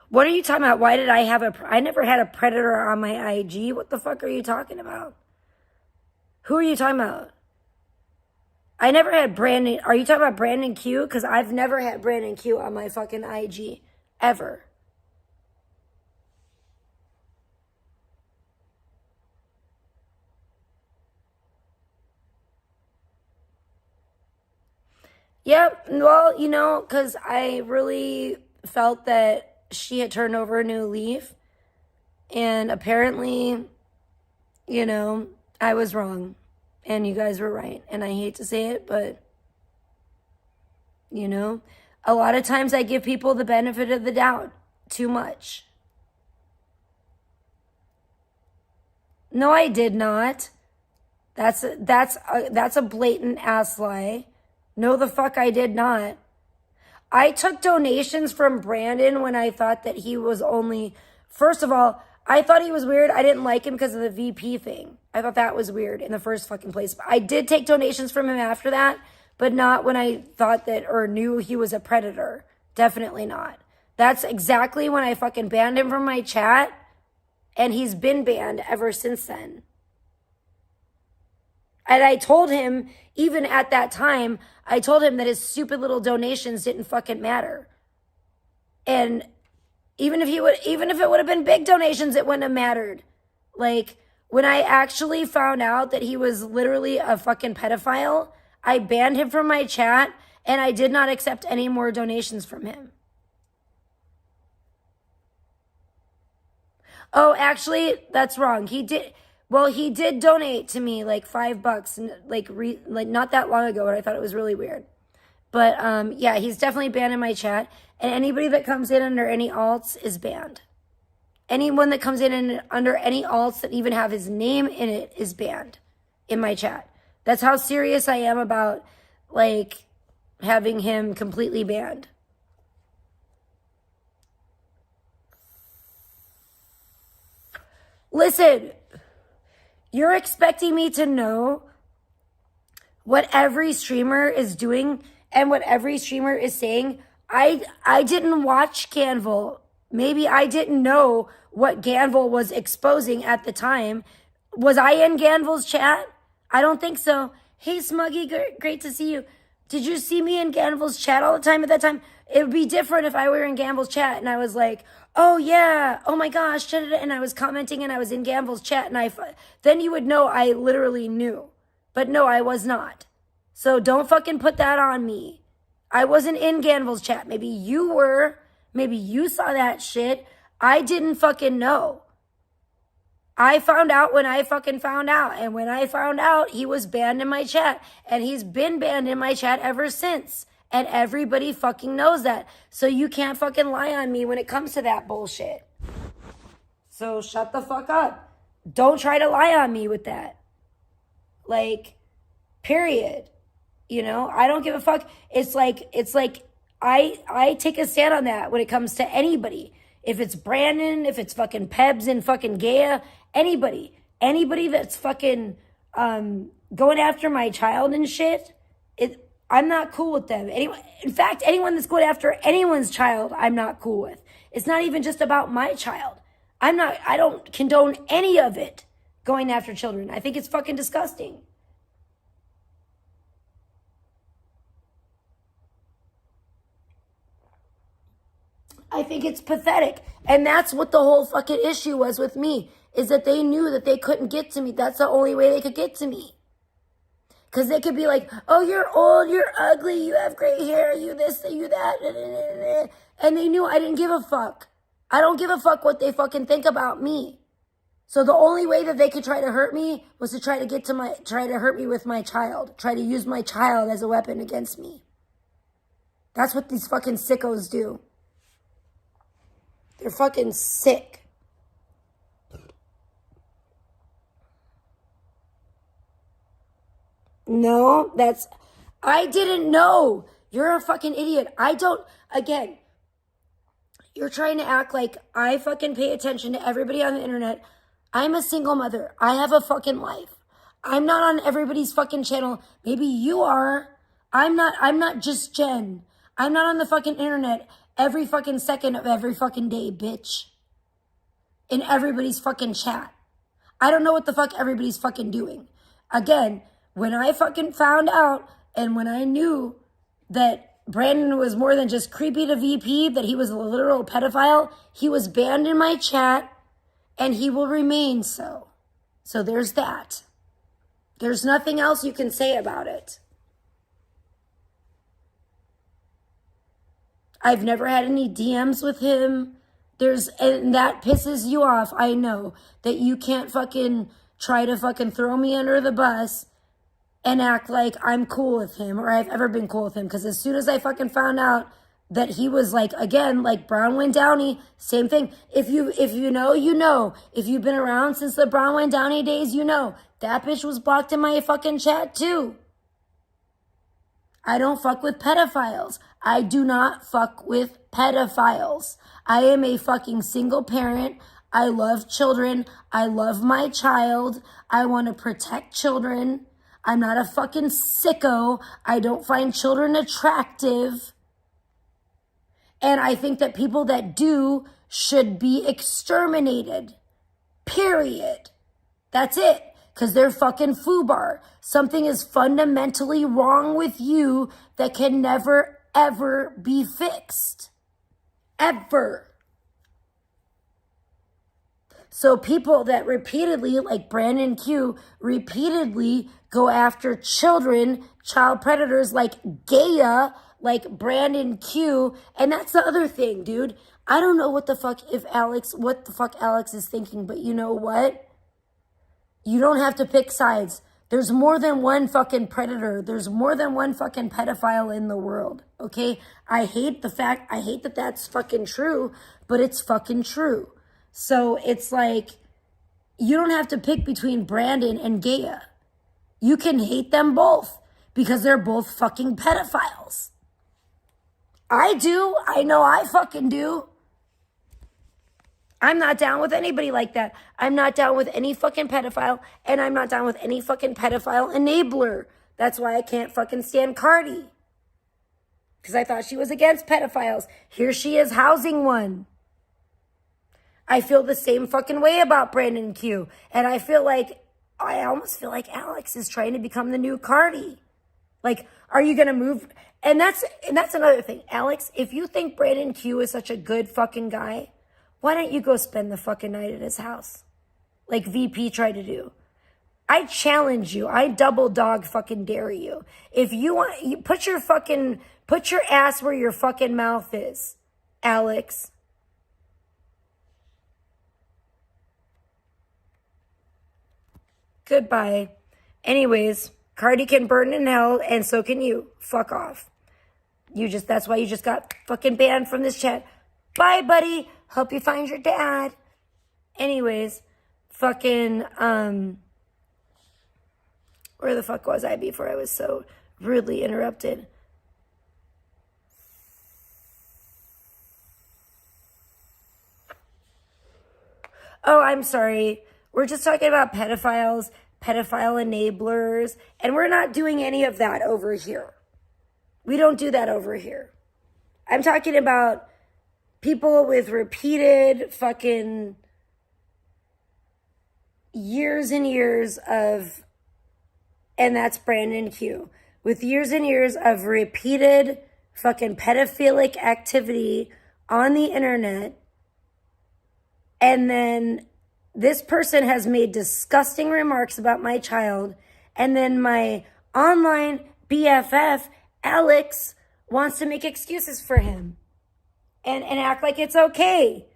What are you talking about? Why did I never had a predator on my IG. What the fuck are you talking about? Who are you talking about? I never had Brandon. Are you talking about Brandon Q? Because I've never had Brandon Q on my fucking IG. Ever. Yep. Well, you know, because I really felt that she had turned over a new leaf. And apparently, you know, I was wrong. And you guys were right. And I hate to say it, but, you know, a lot of times I give people the benefit of the doubt too much. No, I did not. That's a blatant ass lie. No, the fuck I did not. I took donations from Brandon when I thought that he was only, first of all, I thought he was weird. I didn't like him because of the VP thing. I thought that was weird in the first fucking place. I did take donations from him after that, but not when I thought that or knew he was a predator. Definitely not. That's exactly when I fucking banned him from my chat, and he's been banned ever since then. And I told him, even at that time, I told him that his stupid little donations didn't fucking matter. And even if it would have been big donations, it wouldn't have mattered. Like, when I actually found out that he was literally a fucking pedophile, I banned him from my chat, and I did not accept any more donations from him. Oh, actually, that's wrong. He did donate to me like $5, like not that long ago, and I thought it was really weird. But yeah, he's definitely banned in my chat, and anybody that comes in under any alts is banned. Anyone that comes in under any alts that even have his name in it is banned in my chat. That's how serious I am about like having him completely banned. Listen, you're expecting me to know what every streamer is doing and what every streamer is saying. I didn't watch Ganville. Maybe I didn't know what Ganville was exposing at the time. Was I in Ganville's chat? I don't think so. Hey, Smuggy, great to see you. Did you see me in Ganville's chat all the time at that time? It would be different if I were in Ganville's chat and I was like, oh yeah, oh my gosh, and I was commenting and I was in Ganville's chat, and then you would know I literally knew. But no, I was not. So don't fucking put that on me. I wasn't in Ganville's chat. Maybe you were. Maybe you saw that shit. I didn't fucking know. I found out when I fucking found out. And when I found out, he was banned in my chat. And he's been banned in my chat ever since. And everybody fucking knows that. So you can't fucking lie on me when it comes to that bullshit. So shut the fuck up. Don't try to lie on me with that. Like, period. You know, I don't give a fuck. It's like I take a stand on that when it comes to anybody. If it's Brandon, if it's fucking Pebs and fucking Gaia, anybody that's fucking going after my child and shit, I'm not cool with them. In fact, anyone that's going after anyone's child, I'm not cool with. It's not even just about my child. I don't condone any of it going after children. I think it's fucking disgusting. I think it's pathetic. And that's what the whole fucking issue was with me, is that they knew that they couldn't get to me. That's the only way they could get to me. Because they could be like, oh, you're old, you're ugly, you have gray hair, you this, you that. And they knew I didn't give a fuck. I don't give a fuck what they fucking think about me. So the only way that they could try to hurt me was to try to hurt me with my child. Try to use my child as a weapon against me. That's what these fucking sickos do. They're fucking sick. No, I didn't know. You're a fucking idiot. Again, you're trying to act like I fucking pay attention to everybody on the internet. I'm a single mother. I have a fucking life. I'm not on everybody's fucking channel. Maybe you are. I'm not just Jen. I'm not on the fucking internet every fucking second of every fucking day, bitch. In everybody's fucking chat. I don't know what the fuck everybody's fucking doing. Again, when I fucking found out and when I knew that Brandon was more than just creepy to VP, that he was a literal pedophile, he was banned in my chat and he will remain so. So there's that. There's nothing else you can say about it. I've never had any DMs with him. And that pisses you off. I know that you can't fucking try to fucking throw me under the bus and act like I'm cool with him or I've ever been cool with him. Because as soon as I fucking found out that he was like, again, like Brownwind Downey, same thing. If you know, you know. If you've been around since the Brownwind Downey days, you know. That bitch was blocked in my fucking chat too. I don't fuck with pedophiles. I do not fuck with pedophiles. I am a fucking single parent. I love children. I love my child. I want to protect children. I'm not a fucking sicko. I don't find children attractive. And I think that people that do should be exterminated. Period. That's it. Because they're fucking FUBAR. Something is fundamentally wrong with you that can never, ever be fixed. Ever. So people that repeatedly, like Brandon Q, repeatedly go after children, child predators like Gaia, like Brandon Q. And that's the other thing, dude. I don't know what the fuck Alex is thinking, but you know what? You don't have to pick sides. There's more than one fucking predator. There's more than one fucking pedophile in the world, okay? I hate that that's fucking true, but it's fucking true. So it's like, you don't have to pick between Brandon and Gaia. You can hate them both because they're both fucking pedophiles. I do. I know I fucking do. I'm not down with anybody like that. I'm not down with any fucking pedophile, and I'm not down with any fucking pedophile enabler. That's why I can't fucking stand Cardi. Because I thought she was against pedophiles. Here she is housing one. I feel the same fucking way about Brandon Q. And I almost feel like Alex is trying to become the new Cardi. Like, are you going to move? And that's another thing. Alex, if you think Brandon Q is such a good fucking guy, why don't you go spend the fucking night at his house? Like VP tried to do. I challenge you. I double dog fucking dare you. If you want, you put your ass where your fucking mouth is, Alex. Goodbye. Anyways, Cardi can burn in hell and so can you. Fuck off. That's why you just got fucking banned from this chat. Bye, buddy. Hope you find your dad. Anyways, fucking, where the fuck was I before I was so rudely interrupted? Oh, I'm sorry. We're just talking about pedophiles, pedophile enablers, and we're not doing any of that over here. We don't do that over here. I'm talking about people with repeated fucking years and years of, and that's Brandon Q, with years and years of repeated fucking pedophilic activity on the internet. And then this person has made disgusting remarks about my child. And then my online BFF, Alex, wants to make excuses for him. And act like it's okay.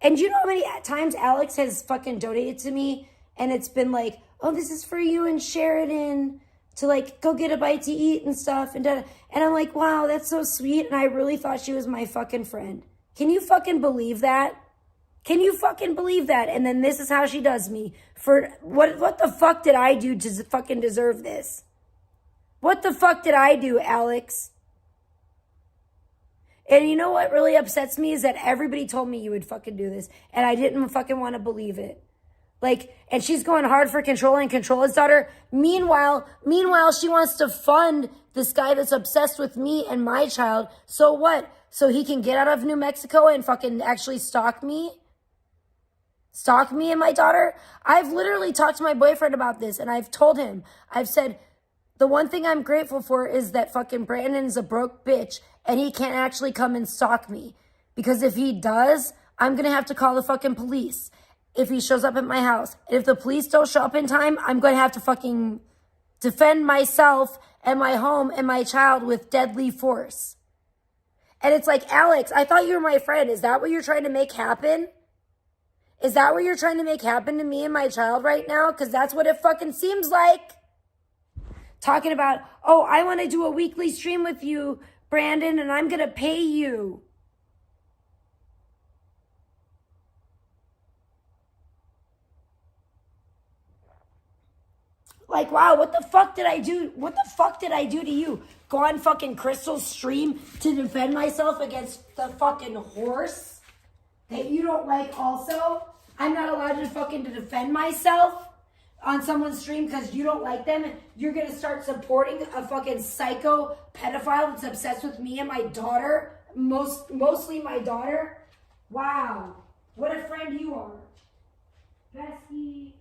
And you know how many times Alex has fucking donated to me and it's been like, oh, this is for you and Sheridan to like go get a bite to eat and stuff. And I'm like, wow, that's so sweet. And I really thought she was my fucking friend. Can you fucking believe that? Can you fucking believe that? And then this is how she does me. For what the fuck did I do to fucking deserve this? What the fuck did I do, Alex? And you know what really upsets me is that everybody told me you would fucking do this. And I didn't fucking want to believe it. Like, and she's going hard for Control and Control his daughter. Meanwhile, she wants to fund this guy that's obsessed with me and my child. So what? So he can get out of New Mexico and fucking actually stalk me? Stalk me and my daughter? I've literally talked to my boyfriend about this and I've told him, I've said, the one thing I'm grateful for is that fucking Brandon's a broke bitch and he can't actually come and stalk me. Because if he does, I'm going to have to call the fucking police if he shows up at my house. And if the police don't show up in time, I'm going to have to fucking defend myself and my home and my child with deadly force. And it's like, Alex, I thought you were my friend. Is that what you're trying to make happen? Is that what you're trying to make happen to me and my child right now? Because that's what it fucking seems like. Talking about, oh, I want to do a weekly stream with you, Brandon, and I'm going to pay you. Like, wow, what the fuck did I do? What the fuck did I do to you? Go on fucking Crystal's stream to defend myself against the fucking horse that you don't like also? I'm not allowed to fucking defend myself on someone's stream because you don't like them. You're going to start supporting a fucking psycho pedophile that's obsessed with me and my daughter. Mostly my daughter. Wow. What a friend you are. Bestie.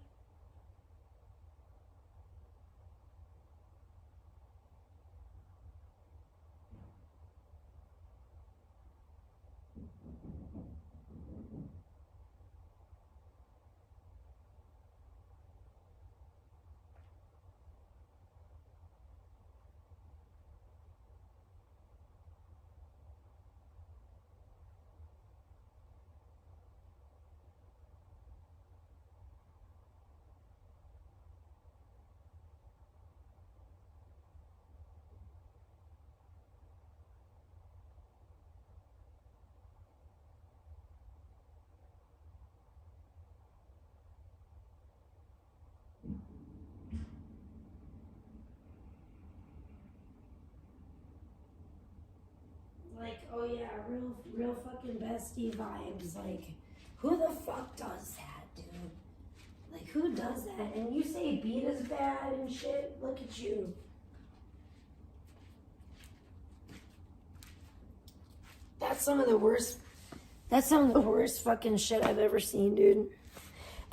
Like, oh yeah, real fucking bestie vibes. Like, who the fuck does that, dude? Like, who does that? And you say beat is bad and shit? Look at you. That's some of the worst fucking shit I've ever seen, dude.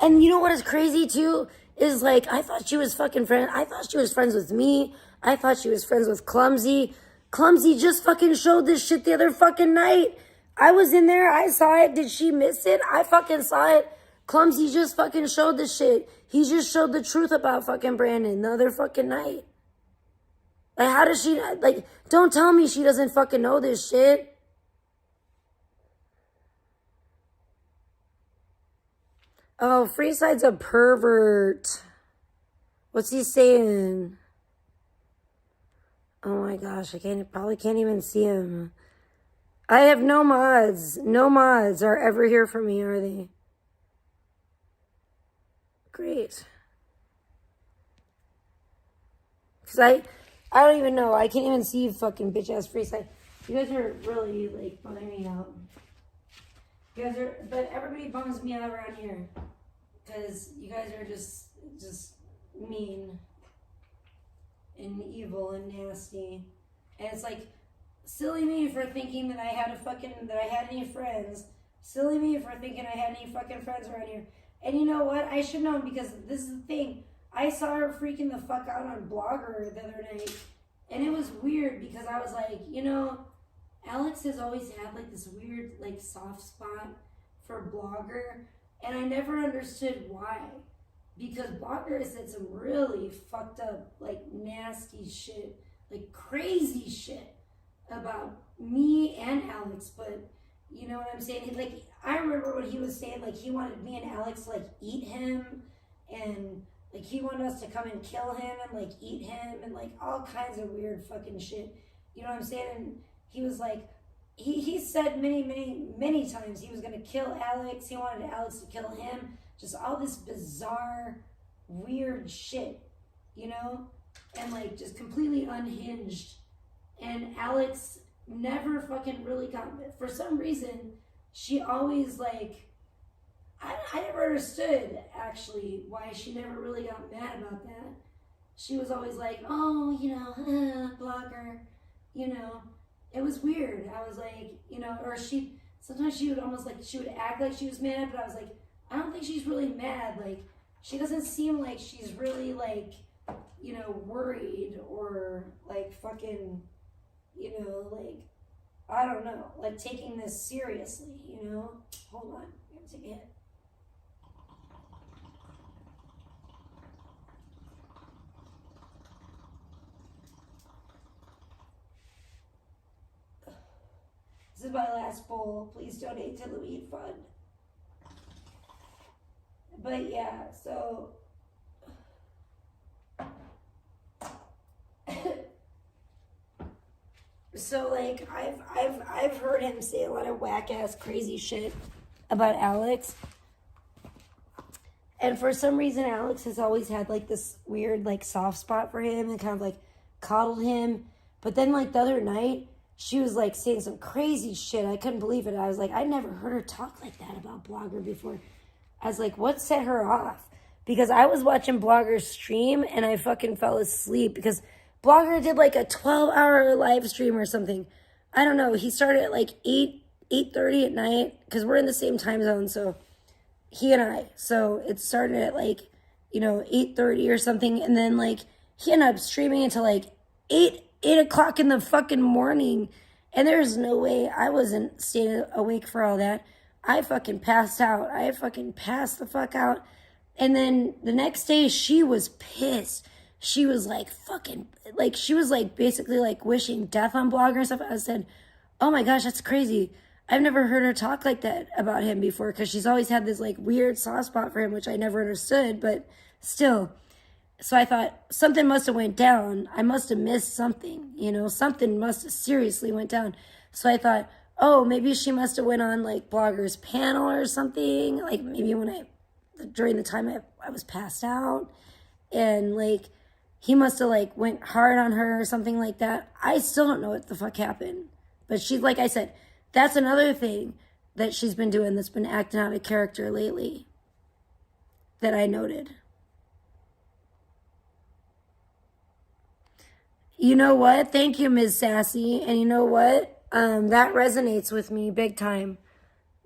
And you know what is crazy, too? Is, like, I thought she was fucking friends. I thought she was friends with me. I thought she was friends with Clumsy. Clumsy just fucking showed this shit the other fucking night. I was in there. I saw it. Did she miss it? I fucking saw it. Clumsy just fucking showed the shit. He just showed the truth about fucking Brandon the other fucking night. Like, how does she, like, don't tell me she doesn't fucking know this shit. Oh, Freeside's a pervert. What's he saying? Oh my gosh, probably can't even see him. I have no mods. No mods are ever here for me, are they? Great. Because I don't even know. I can't even see fucking bitch-ass Freeside. You guys are really, like, bumming me out. You guys are, but everybody bums me out around here. Because you guys are just mean. And evil and nasty. And it's like, silly me for thinking that I had any friends. Silly me for thinking I had any fucking friends around here. And you know what? I should know, because this is the thing. I saw her freaking the fuck out on Blogger the other night. And it was weird because I was like, you know, Alex has always had like this weird like soft spot for Blogger. And I never understood why. Because Blogger has said some really fucked up, like, nasty shit, like, crazy shit about me and Alex, but, you know what I'm saying? Like, I remember what he was saying, like, he wanted me and Alex to, like, eat him, and, like, he wanted us to come and kill him and, like, eat him, and, like, all kinds of weird fucking shit. You know what I'm saying? And he was like, he said many times he was going to kill Alex. He wanted Alex to kill him. Just all this bizarre, weird shit, you know? And, like, just completely unhinged. And Alex never fucking really got, for some reason, she always, like, I never understood, actually, why she never really got mad about that. She was always like, oh, you know, Blogger, you know. It was weird. I was like, you know, or sometimes she would almost, like, she would act like she was mad, but I was like, I don't think she's really mad. Like, she doesn't seem like she's really, like, you know, worried or, like, fucking, you know, like, I don't know, like, taking this seriously, you know? Hold on. I'm going to take a hit. This is my last bowl. Please donate to the Weed Fund. But yeah, so so like I've heard him say a lot of whack ass crazy shit about Alex. And for some reason, Alex has always had like this weird like soft spot for him and kind of like coddled him. But then like the other night, she was like saying some crazy shit. I couldn't believe it. I was like, I never heard her talk like that about Blogger before. I was like, what set her off? Because I was watching Blogger's stream and I fucking fell asleep because Blogger did like a 12-hour live stream or something. I don't know. He started at like 8:30 at night because we're in the same time zone. So he and I. So it started at like, 8:30 or something. And then like he ended up streaming until like 8 o'clock in the fucking morning. And there's no way I wasn't staying awake for all that. I fucking passed out. I fucking passed the fuck out. And then the next day she was pissed. She was like fucking, like she was like basically like wishing death on Blogger and stuff. I said, oh my gosh, that's crazy. I've never heard her talk like that about him before because she's always had this like weird soft spot for him, which I never understood, but still. So I thought something must have went down. I must have missed something, something must have seriously went down. So I thought, oh, maybe she must have went on like Blogger's panel or something. Like maybe during the time I was passed out and like he must have like went hard on her or something like that. I still don't know what the fuck happened. But she's, like I said, that's another thing that she's been doing that's been acting out of character lately that I noted. You know what? Thank you, Ms. Sassy. And you know what? That resonates with me big time.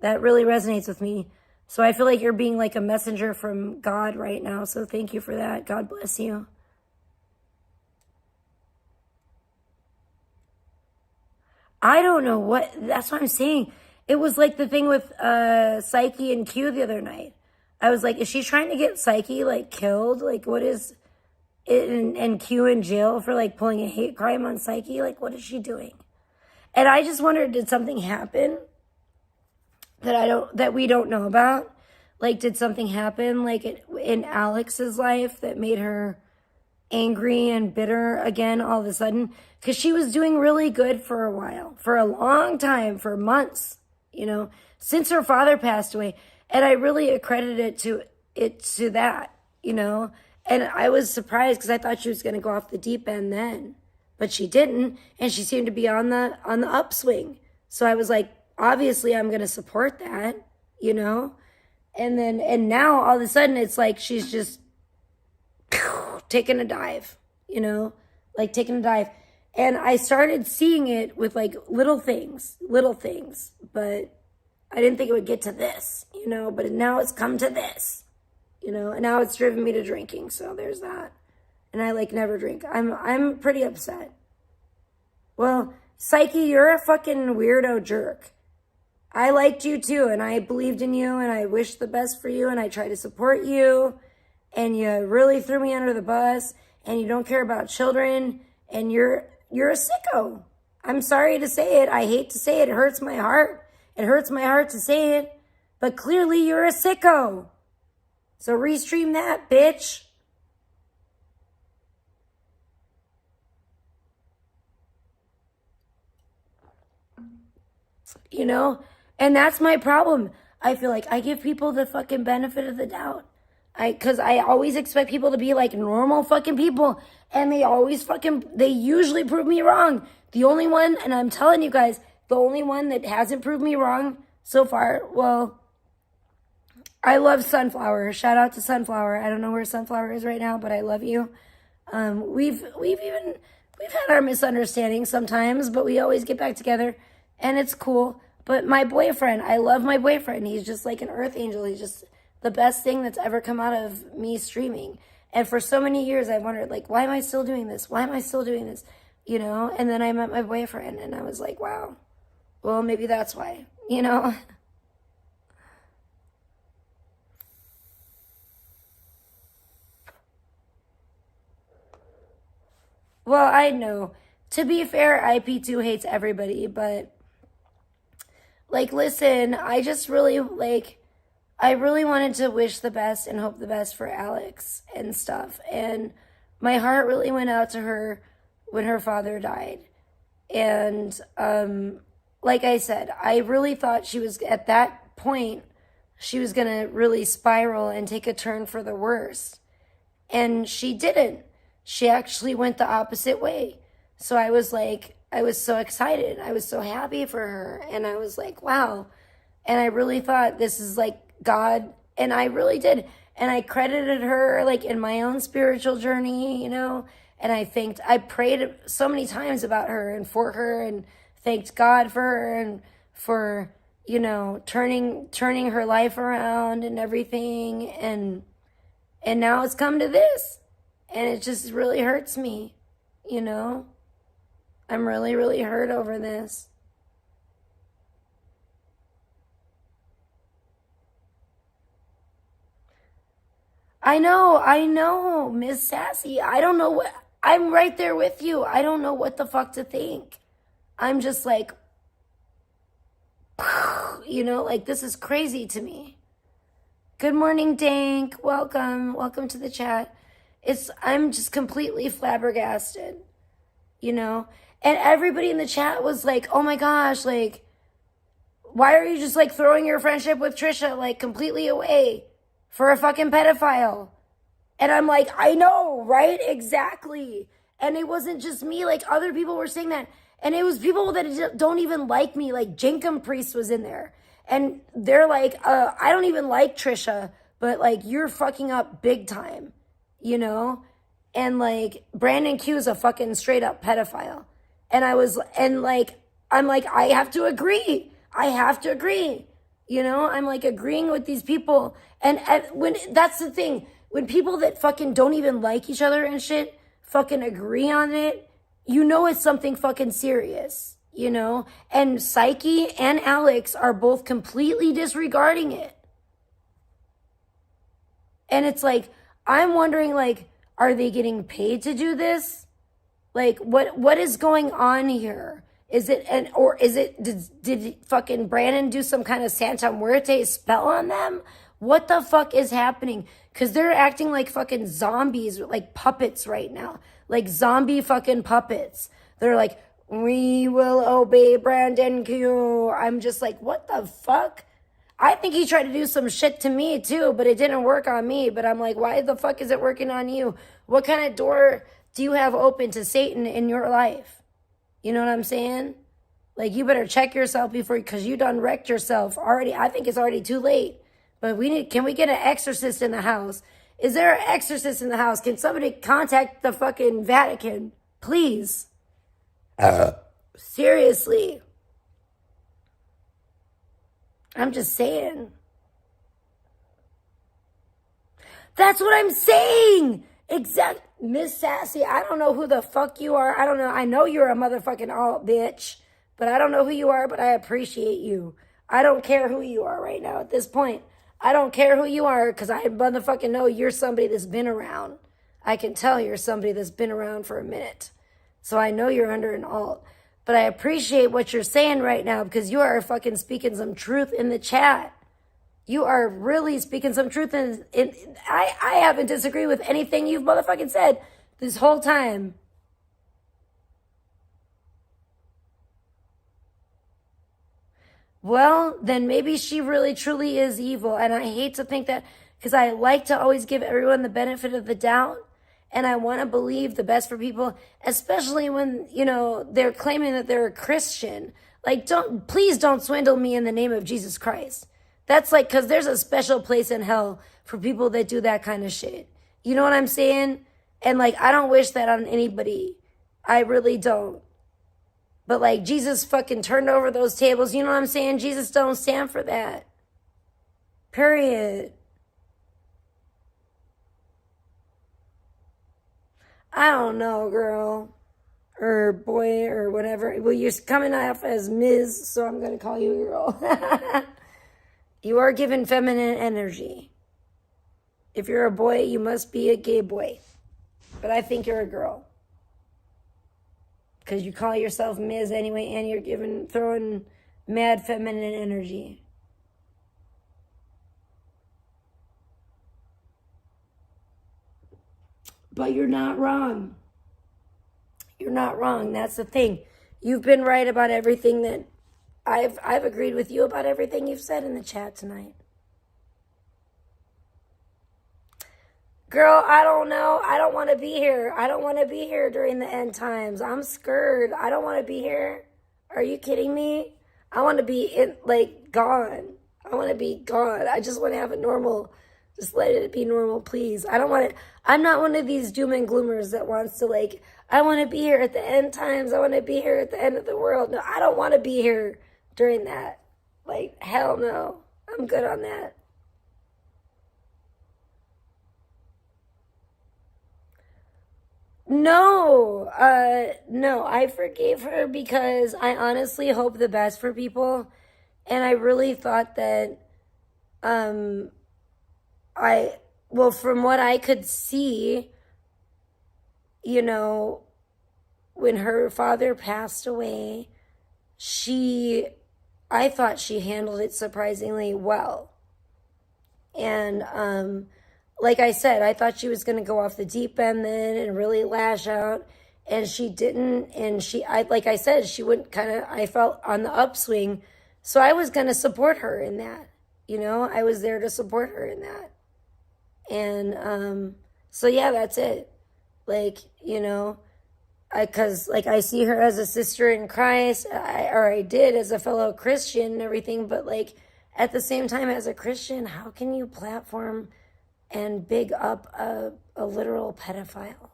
That really resonates with me. So I feel like you're being like a messenger from God right now. So thank you for that. God bless you. I don't know what, that's what I'm saying. It was like the thing with Psyche and Q the other night. I was like, is she trying to get Psyche like killed? Like what is it, and Q in jail for like pulling a hate crime on Psyche? Like what is she doing? And I just wondered, did something happen that we don't know about? Like did something happen like in Alex's life that made her angry and bitter again all of a sudden? Because she was doing really good for a while, for a long time, for months, since her father passed away. And I really accredited it to that, and I was surprised because I thought she was going to go off the deep end then, but she didn't. And she seemed to be on the upswing. So I was like, obviously I'm going to support that, and now all of a sudden it's like she's just taking a dive, like taking a dive. And I started seeing it with like little things, but I didn't think it would get to this, but now it's come to this, and now it's driven me to drinking. So there's that. And I like never drink. I'm pretty upset. Well, Psyche, you're a fucking weirdo jerk. I liked you too, and I believed in you, and I wished the best for you, and I tried to support you, and you really threw me under the bus, and you don't care about children, and you're a sicko. I'm sorry to say it. I hate to say it. It hurts my heart. It hurts my heart to say it, but clearly you're a sicko. So restream that, bitch. And that's my problem. I feel like I give people the fucking benefit of the doubt. Cause I always expect people to be like normal fucking people, and they usually prove me wrong. The only one, and I'm telling you guys, the only one that hasn't proved me wrong so far, well, I love Sunflower. Shout out to Sunflower. I don't know where Sunflower is right now, but I love you. We've had our misunderstandings sometimes, but we always get back together, and it's cool. But my boyfriend, I love my boyfriend. He's just like an earth angel. He's just the best thing that's ever come out of me streaming. And for so many years, I wondered, like, why am I still doing this? Why am I still doing this? And then I met my boyfriend, and I was like, wow, well, maybe that's why, Well, I know. To be fair, IP2 hates everybody, but like, listen, I just really, I really wanted to wish the best and hope the best for Alex and stuff. And my heart really went out to her when her father died. And like I said, I really thought she was at that point, she was going to really spiral and take a turn for the worst. And she didn't. She actually went the opposite way. So I was so excited. I was so happy for her. And I was like, wow. And I really thought this is like God. And I really did. And I credited her like in my own spiritual journey, you know. And I prayed so many times about her and for her and thanked God for her and for, you know, turning her life around and everything. And now it's come to this. And it just really hurts me, you know. I'm really, really hurt over this. I know, Miss Sassy. I don't know what, I'm right there with you. I don't know what the fuck to think. I'm just like, you know, like this is crazy to me. Good morning, Dank. Welcome to the chat. I'm just completely flabbergasted, you know? And everybody in the chat was like, oh my gosh, like, why are you just like throwing your friendship with Trisha like completely away for a fucking pedophile? And I'm like, I know, right? Exactly. And it wasn't just me, like other people were saying that. And it was people that don't even like me, like Jenkum Priest was in there. And they're like, I don't even like Trisha, but like you're fucking up big time, you know? And like Brandon Q is a fucking straight up pedophile. And I'm like, I have to agree. You know, I'm like agreeing with these people. And that's the thing, when people that fucking don't even like each other and shit fucking agree on it, you know it's something fucking serious, you know? And Psyche and Alex are both completely disregarding it. And it's like, I'm wondering, like, are they getting paid to do this? Like, what is going on here? Did fucking Brandon do some kind of Santa Muerte spell on them? What the fuck is happening? Because they're acting like fucking zombies, like puppets right now. Like zombie fucking puppets. They're like, we will obey Brandon Q. I'm just like, what the fuck? I think he tried to do some shit to me too, but it didn't work on me. But I'm like, why the fuck is it working on you? What kind of door do you have open to Satan in your life? You know what I'm saying? Like, you better check yourself because you done wrecked yourself already. I think it's already too late. But can we get an exorcist in the house? Is there an exorcist in the house? Can somebody contact the fucking Vatican? Please. Seriously. I'm just saying. That's what I'm saying. Exact, Miss Sassy, I don't know who the fuck you are. I don't know. I know you're a motherfucking alt bitch, but I don't know who you are, but I appreciate you. I don't care who you are right now at this point. I don't care who you are because I motherfucking know you're somebody that's been around. I can tell you're somebody that's been around for a minute. So I know you're under an alt. But I appreciate what you're saying right now because you are fucking speaking some truth in the chat. You are really speaking some truth. I haven't disagreed with anything you've motherfucking said this whole time. Well, then maybe she really truly is evil. And I hate to think that because I like to always give everyone the benefit of the doubt. And I want to believe the best for people, especially when, you know, they're claiming that they're a Christian. Like, please don't swindle me in the name of Jesus Christ. That's like, because there's a special place in hell for people that do that kind of shit. You know what I'm saying? And like, I don't wish that on anybody. I really don't. But like, Jesus fucking turned over those tables. You know what I'm saying? Jesus don't stand for that. Period. I don't know, girl. Or boy, or whatever. Well, you're coming off as Ms., so I'm going to call you girl. You are given feminine energy. If you're a boy, you must be a gay boy. But I think you're a girl. Because you call yourself Ms. anyway, and you're throwing mad feminine energy. But you're not wrong. You're not wrong. That's the thing. You've been right about everything that I've agreed with you about everything you've said in the chat tonight. Girl, I don't know. I don't want to be here. I don't want to be here during the end times. I'm scared. I don't want to be here. Are you kidding me? I want to be gone. I want to be gone. I just want to have it normal. Just let it be normal, please. I don't want to. I'm not one of these doom and gloomers that wants to I want to be here at the end times. I want to be here at the end of the world. No, I don't want to be here during that. Hell no. I'm good on that. No, no, I forgave her because I honestly hope the best for people. And I really thought that, um, from what I could see, when her father passed away, I thought she handled it surprisingly well. And, like I said, I thought she was going to go off the deep end then and really lash out. And she didn't. And like I said, she went I felt on the upswing. So I was going to support her in that. I was there to support her in that. And, so yeah, that's it. Because I see her as a sister in Christ, I did as a fellow Christian and everything, but at the same time as a Christian, how can you platform and big up a literal pedophile?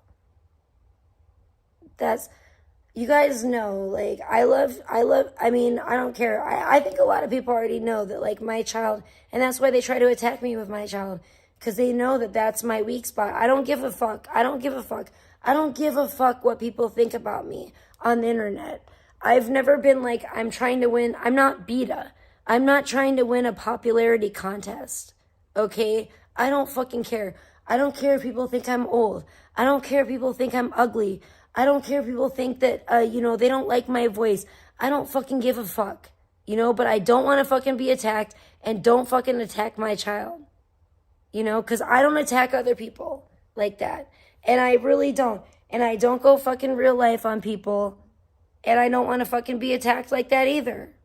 You guys know, I don't care. I think a lot of people already know that my child, and that's why they try to attack me with my child, because they know that that's my weak spot. I don't give a fuck. I don't give a fuck. I don't give a fuck what people think about me on the internet. I've never been I'm trying to win. I'm not beta. I'm not trying to win a popularity contest. Okay? I don't fucking care. I don't care if people think I'm old. I don't care if people think I'm ugly. I don't care if people think that, they don't like my voice. I don't fucking give a fuck. But I don't want to fucking be attacked, and don't fucking attack my child. Because I don't attack other people like that. And I really don't. And I don't go fucking real life on people. And I don't want to fucking be attacked like that either.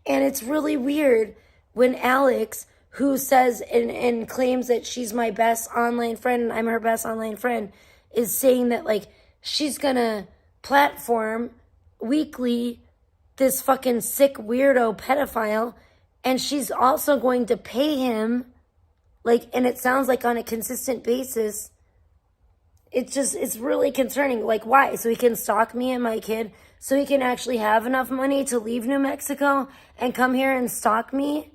And it's really weird when Alex, who says and claims that she's my best online friend and I'm her best online friend, is saying that she's gonna platform weekly this fucking sick weirdo pedophile, and she's also going to pay him and it sounds like on a consistent basis. It's really concerning. Why? So he can stalk me and my kid, so he can actually have enough money to leave New Mexico and come here and stalk me?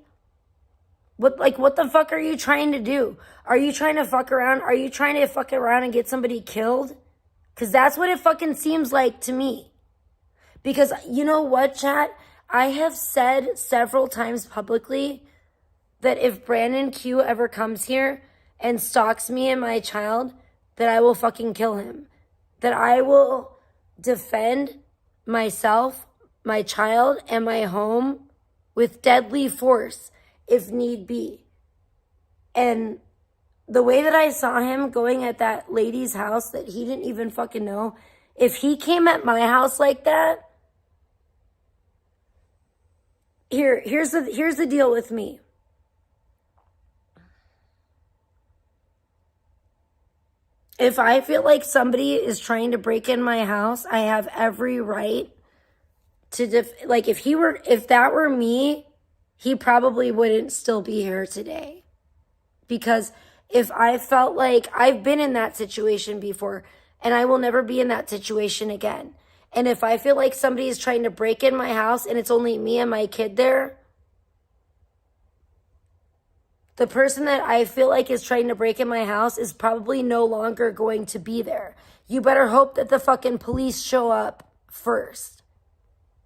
What the fuck are you trying to do? Are you trying to fuck around? Are you trying to fuck around and get somebody killed? Because that's what it fucking seems like to me. Because you know what, chat? I have said several times publicly that if Brandon Q ever comes here and stalks me and my child, that I will fucking kill him. That I will defend myself, my child, and my home with deadly force if need be. And the way that I saw him going at that lady's house that he didn't even fucking know, if he came at my house like that, here's the deal with me. If I feel like somebody is trying to break in my house, I have every right to if that were me, he probably wouldn't still be here today. Because if I felt like I've been in that situation before, and I will never be in that situation again. And if I feel like somebody is trying to break in my house and it's only me and my kid there, the person that I feel like is trying to break in my house is probably no longer going to be there. You better hope that the fucking police show up first.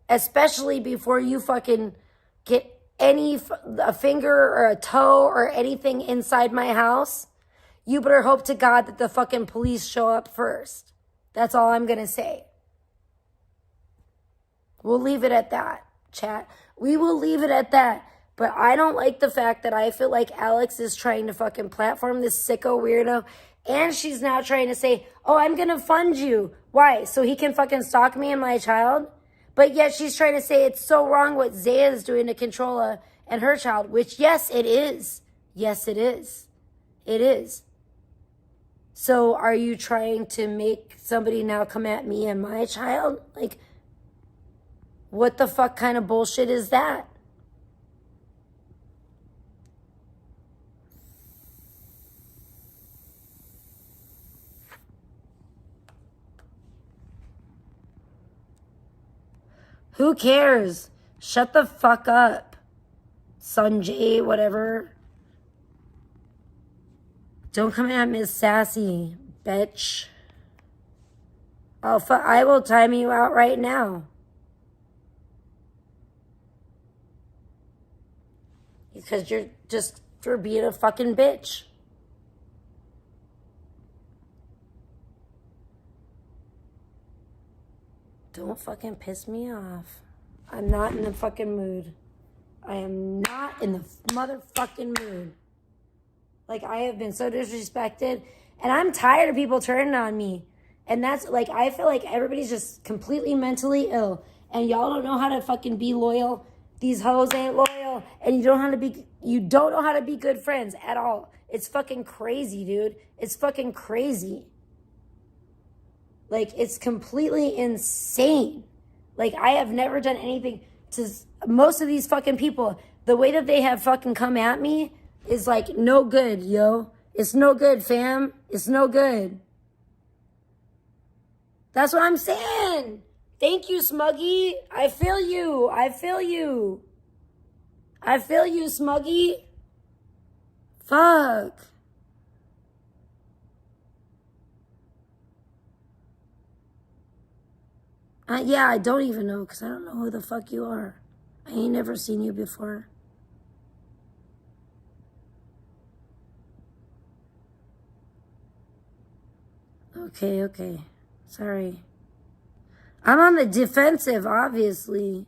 Especially before you fucking get a finger or a toe or anything inside my house. You better hope to God that the fucking police show up first. That's all I'm gonna say. We'll leave it at that, chat. We will leave it at that. But I don't like the fact that I feel like Alex is trying to fucking platform this sicko weirdo. And she's now trying to say, oh, I'm going to fund you. Why? So he can fucking stalk me and my child? But yet she's trying to say it's so wrong what Zaya is doing to Controlla and her child, which, yes, it is. Yes, it is. It is. So are you trying to make somebody now come at me and my child? Like, what the fuck kind of bullshit is that? Who cares? Shut the fuck up. Sanjay, whatever. Don't come at me sassy, bitch. I will time you out right now. Because you're just for being a fucking bitch. Don't fucking piss me off. I'm not in the fucking mood. I am not in the motherfucking mood. Like, I have been so disrespected. And I'm tired of people turning on me. And that's, like, I feel like everybody's just completely mentally ill. And y'all don't know how to fucking be loyal. These hoes ain't loyal. And you don't know how to be good friends at all. It's fucking crazy, dude. It's fucking crazy. Like, it's completely insane. Like, I have never done anything to most of these fucking people. The way that they have fucking come at me is like no good, yo. It's no good, fam. It's no good. That's what I'm saying. Thank you, Smuggy. I feel you. I feel you. I feel you, Smuggy. Fuck. Yeah, I don't even know because I don't know who the fuck you are. I ain't never seen you before. Okay. Sorry. I'm on the defensive, obviously.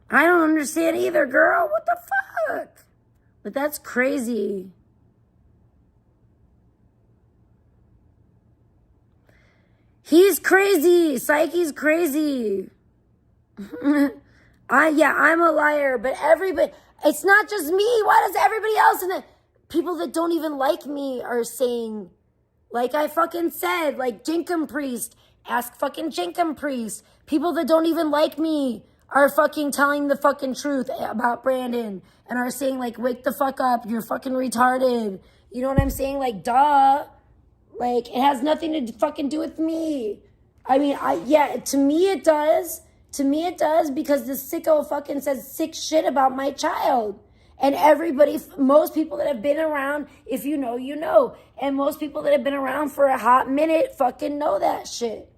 I don't understand either, girl. What the fuck? But that's crazy. He's crazy. Psyche's crazy. I'm a liar, but everybody, it's not just me. Why does everybody else and the people that don't even like me are saying, like I fucking said, like Jinkum Priest, ask fucking Jinkum Priest. People that don't even like me are fucking telling the fucking truth about Brandon and are saying like, wake the fuck up. You're fucking retarded. You know what I'm saying? Like, duh. Like, it has nothing to fucking do with me. I mean, to me it does. To me it does because the sicko fucking says sick shit about my child. And everybody, most people that have been around, if you know, you know. And most people that have been around for a hot minute fucking know that shit.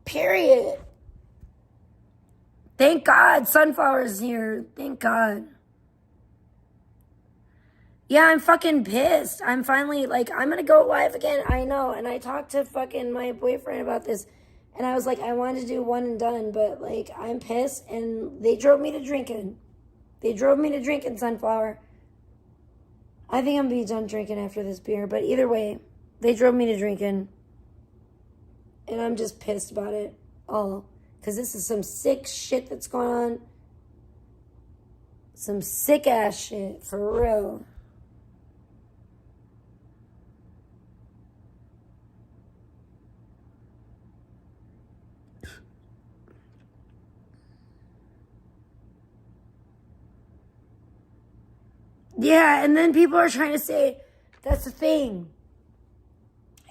Period. Thank God Sunflower's here. Thank God. Yeah, I'm fucking pissed. I'm finally, like, I'm gonna go live again. I know. And I talked to fucking my boyfriend about this. And I was like, I wanted to do one and done. But, like, I'm pissed. And they drove me to drinking. Sunflower. I think I'm gonna be done drinking after this beer. But either way, they drove me to drinking. And I'm just pissed about it all. Because this is some sick shit that's going on. Some sick ass shit, for real. Yeah, and then people are trying to say, that's the thing.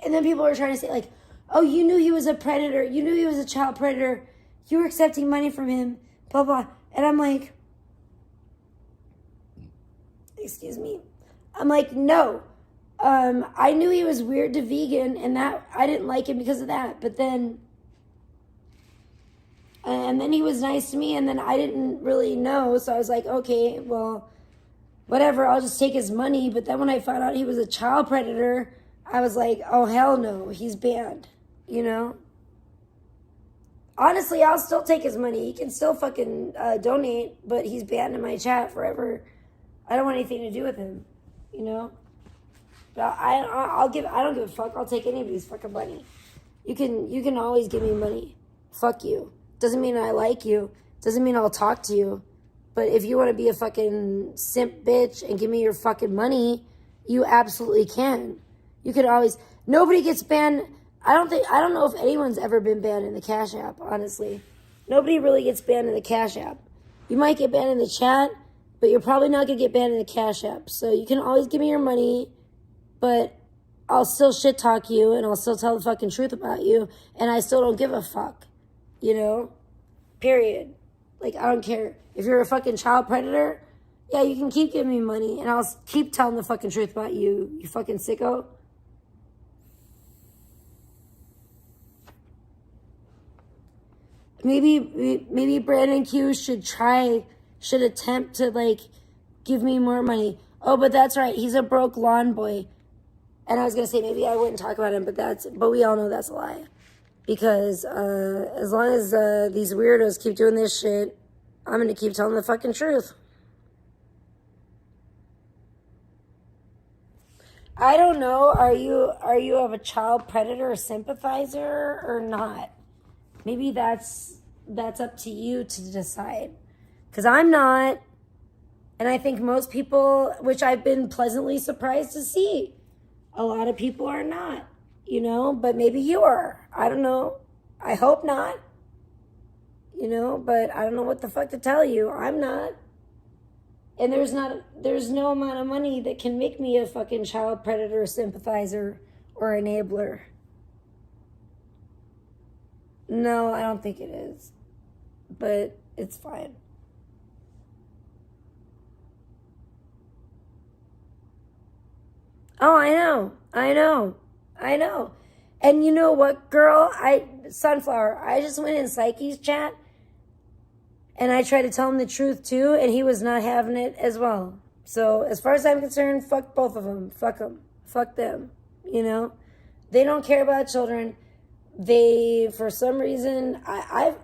And then people are trying to say, like, oh, you knew he was a predator. You knew he was a child predator. You were accepting money from him. Blah, blah. And I'm like, excuse me. I'm like, no. I knew he was weird to vegan, and that I didn't like him because of that. But then, and then he was nice to me, and then I didn't really know. So I was like, okay, well, whatever. I'll just take his money. But then when I found out he was a child predator, I was like, oh, hell no. He's banned, you know? Honestly, I'll still take his money. He can still fucking donate, but he's banned in my chat forever. I don't want anything to do with him, you know? But I don't give a fuck. I'll take anybody's fucking money. You can always give me money. Fuck you. Doesn't mean I like you. Doesn't mean I'll talk to you. But if you want to be a fucking simp bitch and give me your fucking money, you absolutely can. You can always. Nobody gets banned. I don't know if anyone's ever been banned in the Cash App, honestly. Nobody really gets banned in the Cash App. You might get banned in the chat, but you're probably not going to get banned in the Cash App. So you can always give me your money, but I'll still shit talk you and I'll still tell the fucking truth about you, and I still don't give a fuck. You know? Period. Like, I don't care. If you're a fucking child predator, yeah, you can keep giving me money and I'll keep telling the fucking truth about you, you fucking sicko. Maybe Brandon Q should attempt to, like, give me more money. Oh, but that's right. He's a broke lawn boy. And I was going to say, maybe I wouldn't talk about him, but we all know that's a lie. Because as long as these weirdos keep doing this shit, I'm going to keep telling the fucking truth. I don't know. Are you of a child predator sympathizer or not? Maybe that's up to you to decide. Because I'm not. And I think most people, which I've been pleasantly surprised to see, a lot of people are not, you know, but maybe you are. I don't know. I hope not. You know, but I don't know what the fuck to tell you. I'm not. And there's no amount of money that can make me a fucking child predator sympathizer or enabler. No, I don't think it is. But it's fine. Oh, I know. And you know what, girl? Sunflower, I just went in Psyche's chat and I tried to tell him the truth too, and he was not having it as well. So as far as I'm concerned, fuck both of them. Fuck them. Fuck them. You know? They don't care about children. They, for some reason,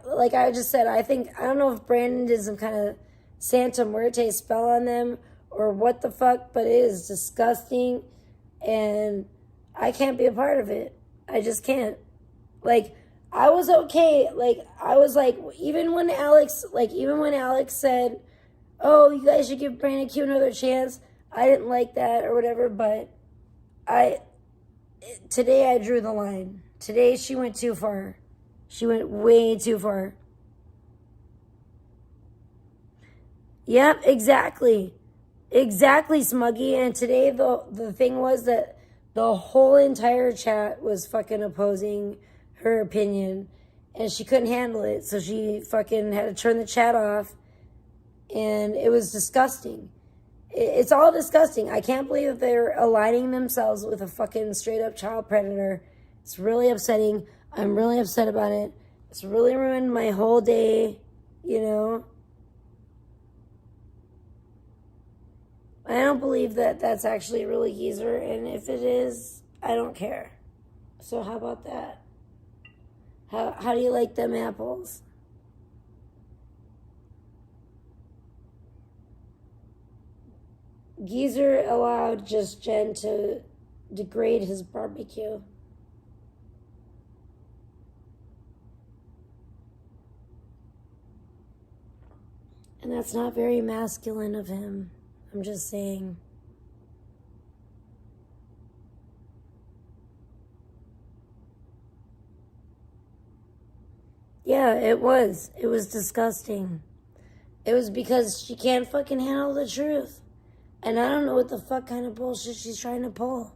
like I just said, I don't know if Brandon did some kind of Santa Muerte spell on them or what the fuck, but it is disgusting and I can't be a part of it. I just can't. Like, I was okay. Like, I was like, even when Alex said, oh, you guys should give Brandon Q another chance, I didn't like that or whatever, but today I drew the line. Today she went too far. She went way too far. Yep, exactly. Exactly, Smuggy. And today the thing was that the whole entire chat was fucking opposing her opinion. And she couldn't handle it. So she fucking had to turn the chat off. And it was disgusting. It's all disgusting. I can't believe that they're aligning themselves with a fucking straight up child predator. It's really upsetting. I'm really upset about it. It's really ruined my whole day, you know. I don't believe that that's actually really Geezer, and if it is, I don't care. So how about that? How do you like them apples? Geezer allowed just Jen to degrade his barbecue. And that's not very masculine of him. I'm just saying. Yeah, it was. It was disgusting. It was because she can't fucking handle the truth. And I don't know what the fuck kind of bullshit she's trying to pull.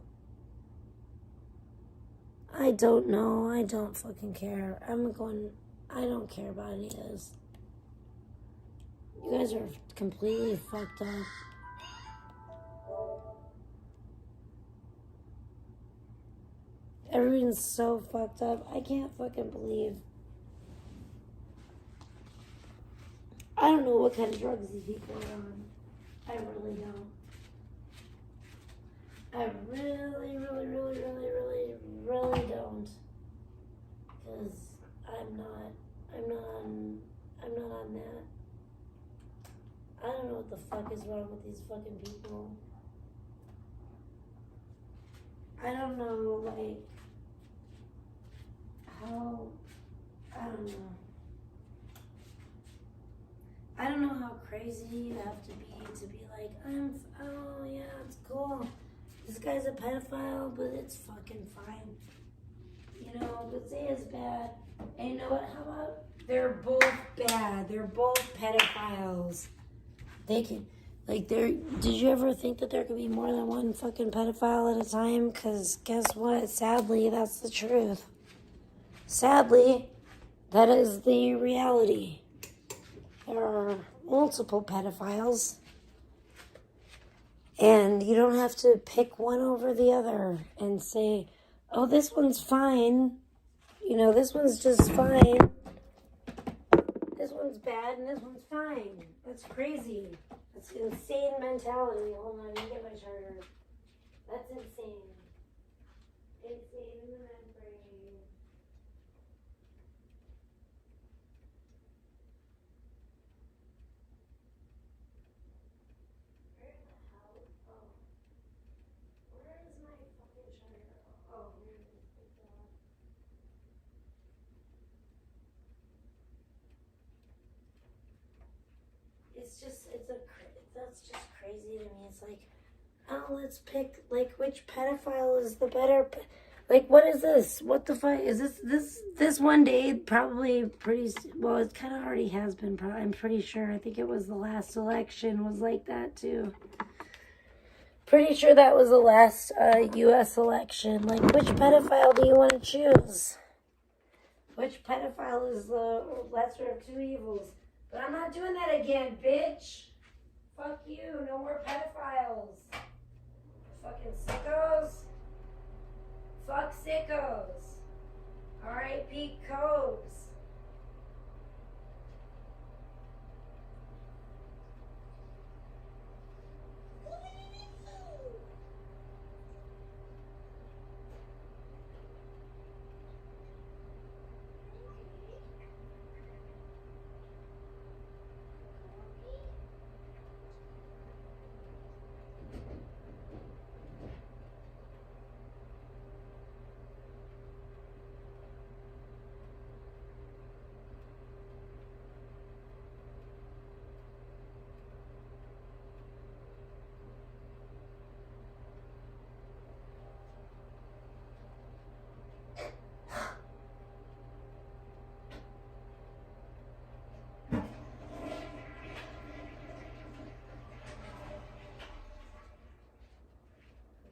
I don't know. I don't fucking care. I don't care about any of this. You guys are completely fucked up. Everyone's so fucked up. I can't fucking believe. I don't know what kind of drugs these people are on. I really don't. I really don't. Because I'm wrong with these fucking people. I don't know, like, how, I don't know. I don't know how crazy you have to be like, oh yeah, it's cool. This guy's a pedophile, but it's fucking fine. You know, but say it's bad. And you know what, how about, they're both bad. They're both pedophiles. They can, like, did you ever think that there could be more than one fucking pedophile at a time? Because guess what? Sadly, that's the truth. Sadly, that is the reality. There are multiple pedophiles. And you don't have to pick one over the other and say, oh, this one's fine. You know, this one's just fine. This one's bad and this one's fine. That's crazy. That's insane mentality. Hold on, let me get my charger. That's insane. Insane in the membrane. Where the hell? Oh. Where is my fucking charger? Oh, here it is. That's just crazy to me. It's like, oh, let's pick, like, which pedophile is the better, like, what is this? What the fuck? Is this one day probably pretty, well, it kind of already has been, I'm pretty sure. I think it was the last election was like that, too. Pretty sure that was the last U.S. election. Like, which pedophile do you want to choose? Which pedophile is the lesser of two evils? But I'm not doing that again, bitch. Fuck you. No more pedophiles. Fucking sickos. Fuck sickos. R.I.P. Coves.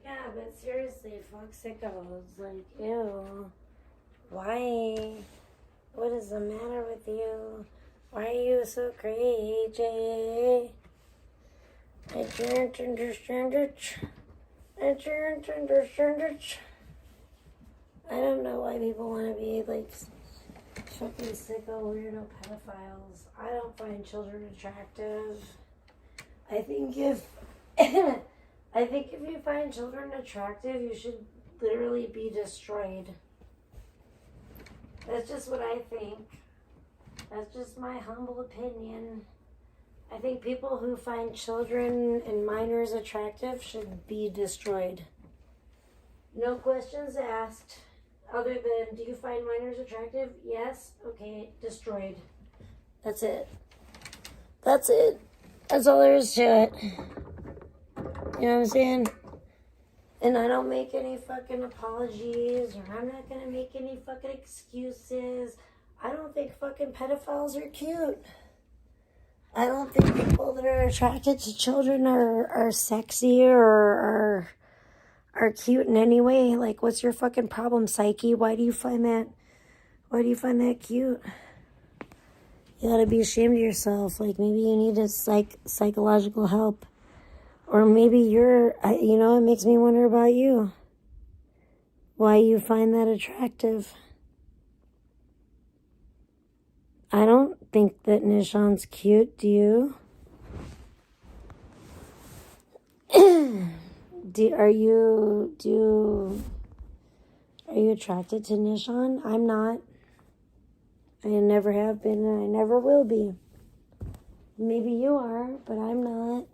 Yeah, but seriously, fuck sickos. Like, ew. Why? What is the matter with you? Why are you so crazy? I can't understand it. I can't understand it. I don't know why people want to be, like, fucking sicko, weirdo pedophiles. I don't find children attractive. I think if you find children attractive, you should literally be destroyed. That's just what I think. That's just my humble opinion. I think people who find children and minors attractive should be destroyed. No questions asked. Other than, do you find minors attractive? Yes. Okay, destroyed. That's it. That's it. That's all there is to it. You know what I'm saying? And I don't make any fucking apologies, or I'm not gonna make any fucking excuses. I don't think fucking pedophiles are cute. I don't think people that are attracted to children are sexy or are cute in any way. Like, what's your fucking problem, Psyche? Why do you find that cute? You gotta be ashamed of yourself. Like, maybe you need psychological help. Or maybe it makes me wonder about you. Why you find that attractive. I don't think that Nishan's cute, do you? Are you attracted to Nishan? I'm not. I never have been and I never will be. Maybe you are, but I'm not.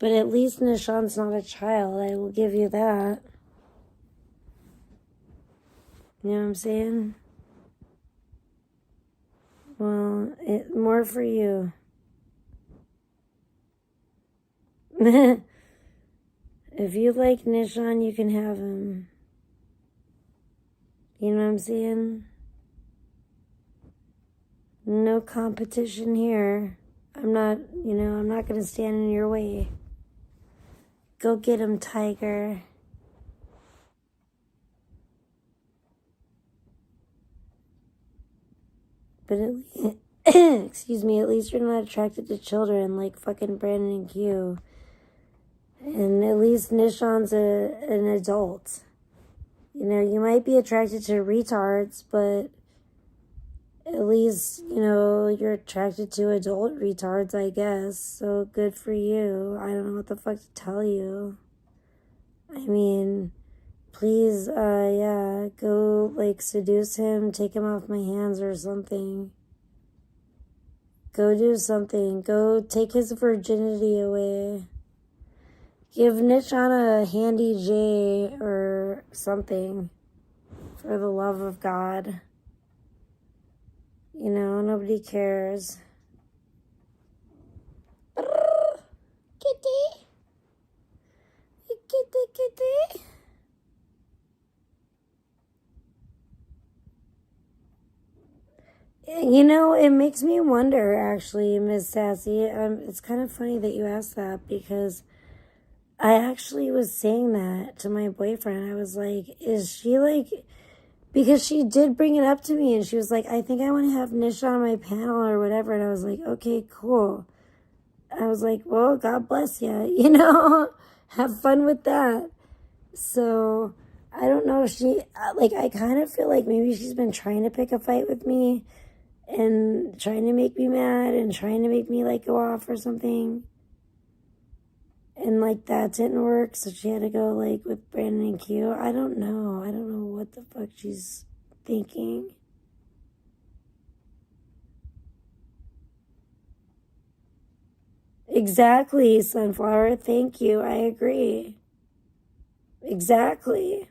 But at least Nishan's not a child. I will give you that. You know what I'm saying? Well, more for you. If you like Nishan, you can have him. You know what I'm saying? No competition here. I'm not going to stand in your way. Go get him, tiger. But excuse me, at least you're not attracted to children like fucking Brandon and Q. And at least Nishan's an adult. You know, you might be attracted to retards, but at least, you know, you're attracted to adult retards, I guess. So good for you. I don't know what the fuck to tell you. I mean, please, go, like, seduce him, take him off my hands or something. Go do something. Go take his virginity away. Give Nishan a handy J or something. For the love of God. You know, nobody cares. Kitty. Kitty. You know, it makes me wonder, actually, Miss Sassy. It's kind of funny that you asked that, because I actually was saying that to my boyfriend. I was like, is she like... Because she did bring it up to me, and she was like, I think I want to have Nisha on my panel or whatever. And I was like, okay, cool. I was like, well, God bless you. You know, have fun with that. So, I don't know if she... Like, I kind of feel like maybe she's been trying to pick a fight with me and trying to make me mad and trying to make me, like, go off or something. And, like, that didn't work, so she had to go, like, with Brandon and Q. I don't know. I don't know what the fuck she's thinking. Exactly, Sunflower. Thank you. I agree. Exactly.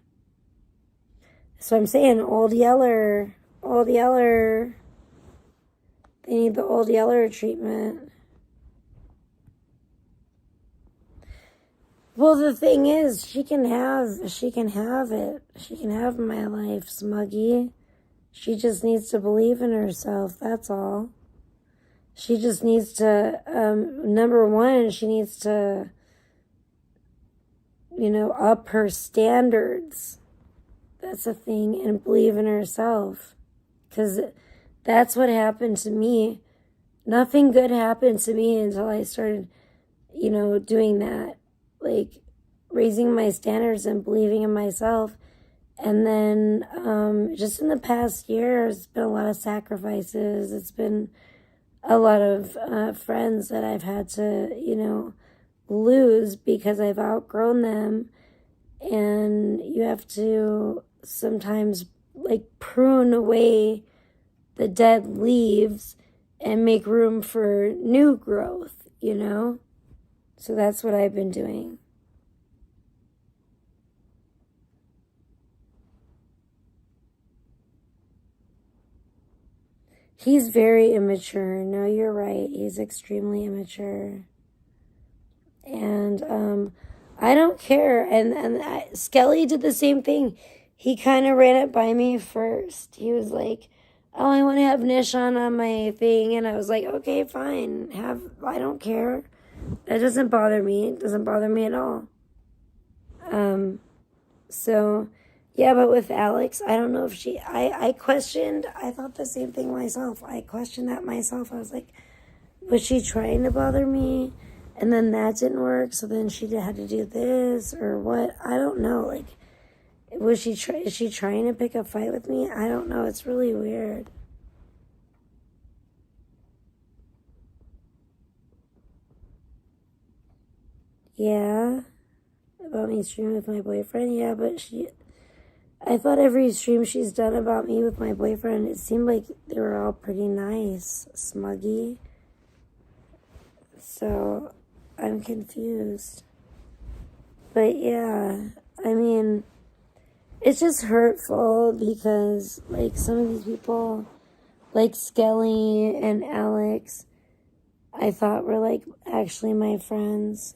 So I'm saying Old Yeller. Old Yeller. They need the Old Yeller treatment. Well, the thing is, she can have it. She can have my life, Smuggy. She just needs to believe in herself, that's all. She just needs to, number one, she needs to, you know, up her standards. That's a thing, and believe in herself. Because that's what happened to me. Nothing good happened to me until I started, you know, doing that. Like, raising my standards and believing in myself. And then, just in the past year, there's been a lot of sacrifices. It's been a lot of friends that I've had to, you know, lose because I've outgrown them. And you have to sometimes, like, prune away the dead leaves and make room for new growth, you know? So that's what I've been doing. He's very immature. No, you're right. He's extremely immature. And I don't care. And Skelly did the same thing. He kind of ran it by me first. He was like, oh, I want to have Nishan on my thing. And I was like, okay, fine. I don't care. That doesn't bother me. It doesn't bother me at all. So, yeah, but with Alex, I don't know if I thought the same thing myself. I questioned that myself. I was like, was she trying to bother me? And then that didn't work, so then she had to do this, or what? I don't know. Like, is she trying to pick a fight with me? I don't know. It's really weird. Yeah, about me streaming with my boyfriend. Yeah, but I thought every stream she's done about me with my boyfriend, it seemed like they were all pretty nice, Smuggy. So, I'm confused. But yeah, I mean, it's just hurtful because, like, some of these people, like Skelly and Alex, I thought were, like, actually my friends.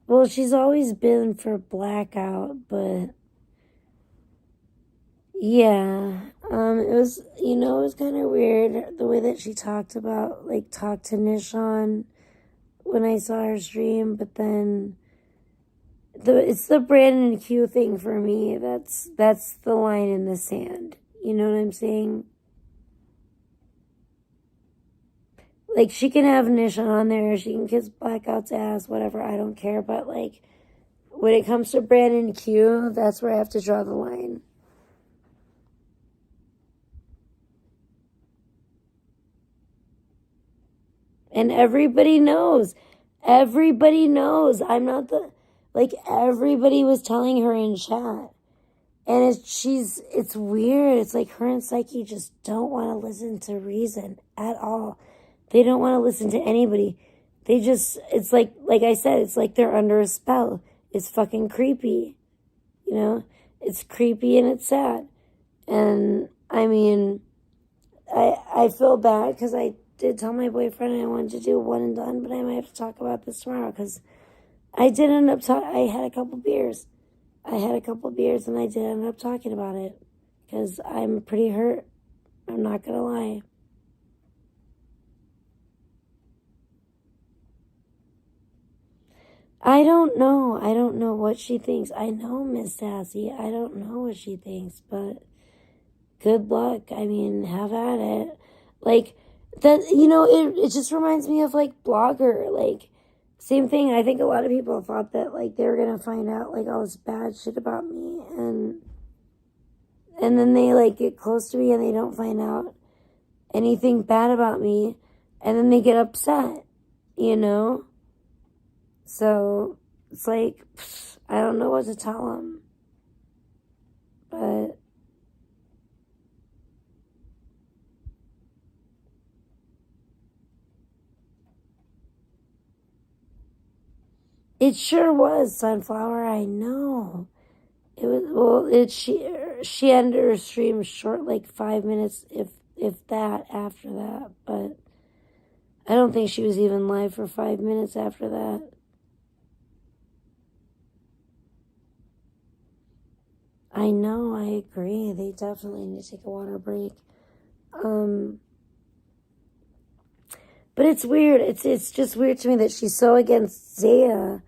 Well, she's always been for Blackout, but yeah, it was, it was kind of weird the way that she talked to Nishon when I saw her stream, but then it's the Brandon Q thing for me. That's the line in the sand. You know what I'm saying? Like, she can have Nishon on there, she can kiss Blackout's ass, whatever, I don't care, but, like, when it comes to Brandon Q, that's where I have to draw the line. And everybody knows. Everybody knows. I'm not everybody was telling her in chat. And it's weird. It's like her and Psyche just don't want to listen to reason at all. They don't want to listen to anybody. It's like I said, it's like they're under a spell. It's fucking creepy. It's creepy and it's sad. And, I mean, I feel bad because I did tell my boyfriend I wanted to do one and done, but I might have to talk about this tomorrow because I did end up I had a couple beers. And I did end up talking about it because I'm pretty hurt. I'm not going to lie. I don't know what she thinks. I know Miss Sassy. I don't know what she thinks, but good luck. I mean, have at it. Like, that, it just reminds me of, like, Blogger. Like, same thing. I think a lot of people thought that, like, they were going to find out, like, all this bad shit about me. And then they, like, get close to me and they don't find out anything bad about me. And then they get upset, So, it's like, I don't know what to tell them. But it sure was, Sunflower, I know. It was, she ended her stream short, like 5 minutes, if that, after that. But I don't think she was even live for 5 minutes after that. I know, I agree. They definitely need to take a water break. But it's weird. It's just weird to me that she's so against Zaya,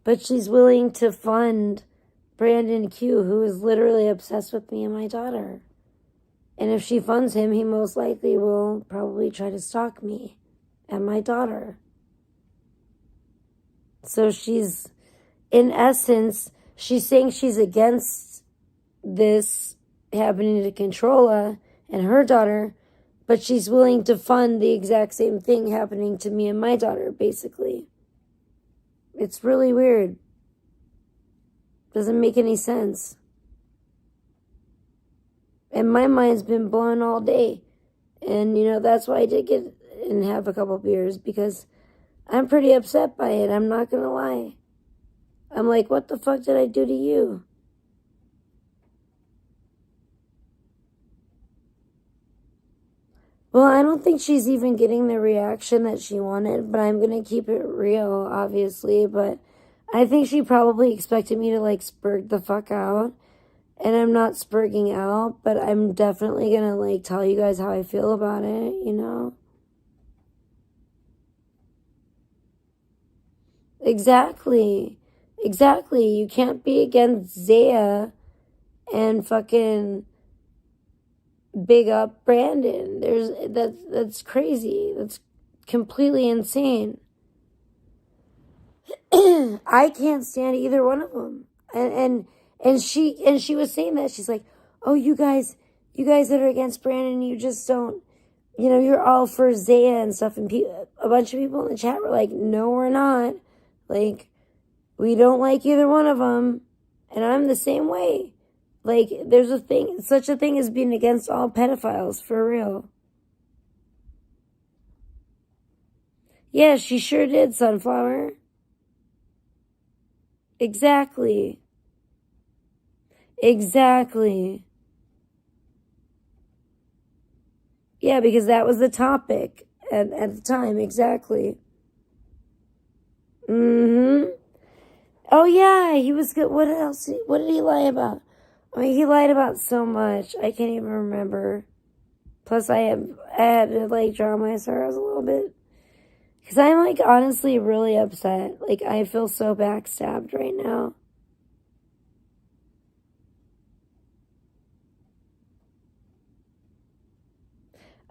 but she's willing to fund Brandon Q, who is literally obsessed with me and my daughter. And if she funds him, he most likely will probably try to stalk me and my daughter. So she's, in essence, she's saying she's against this happening to Controlla and her daughter, but she's willing to fund the exact same thing happening to me and my daughter, basically. It's really weird. Doesn't make any sense. And my mind's been blown all day. And, that's why I did get and have a couple beers, because I'm pretty upset by it. I'm not going to lie. I'm like, what the fuck did I do to you? Well, I don't think she's even getting the reaction that she wanted, but I'm going to keep it real, obviously. But I think she probably expected me to, like, spurg the fuck out. And I'm not spurging out, but I'm definitely going to, like, tell you guys how I feel about it, Exactly. You can't be against Zaya and fucking big up Brandon. That's crazy. That's completely insane. I can't stand either one of them. And she was saying that, she's like, oh, you guys that are against Brandon, you just don't, you're all for Zaya and stuff. And a bunch of people in the chat were like, no, we're not. Like, we don't like either one of them. And I'm the same way. Like, there's such a thing as being against all pedophiles, for real. Yeah, she sure did, Sunflower. Exactly. Exactly. Yeah, because that was the topic at the time, exactly. Mm-hmm. Oh, yeah, he was good. What else? What did he lie about? I mean, he lied about so much. I can't even remember. Plus, I had to, like, draw my sorrows a little bit. Because I'm, like, honestly really upset. Like, I feel so backstabbed right now.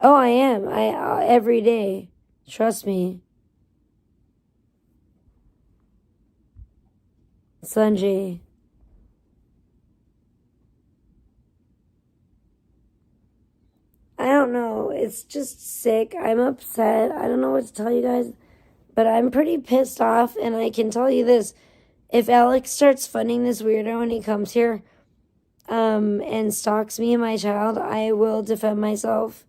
Oh, I am. Every day. Trust me. Sanjay. I don't know. It's just sick. I'm upset. I don't know what to tell you guys. But I'm pretty pissed off. And I can tell you this. If Alex starts funding this weirdo when he comes here, and stalks me and my child, I will defend myself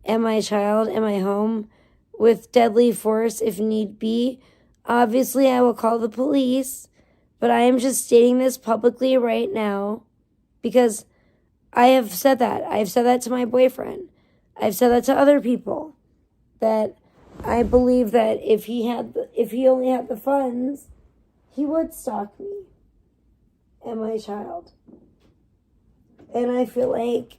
and my child and my home with deadly force if need be. Obviously, I will call the police, but I am just stating this publicly right now because I have said that. I've said that to my boyfriend. I've said that to other people, that I believe that if he only had the funds, he would stalk me and my child. And I feel like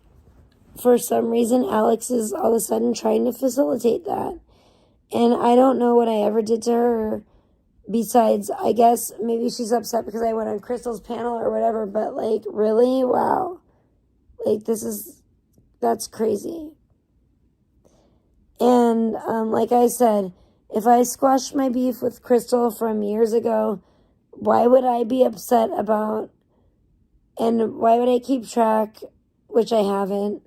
for some reason Alex is all of a sudden trying to facilitate that. And I don't know what I ever did to her besides, I guess maybe she's upset because I went on Crystal's panel or whatever, but like, really? Wow. Like, that's crazy. And like I said, if I squashed my beef with Crystal from years ago, why would I be upset about, and why would I keep track, which I haven't,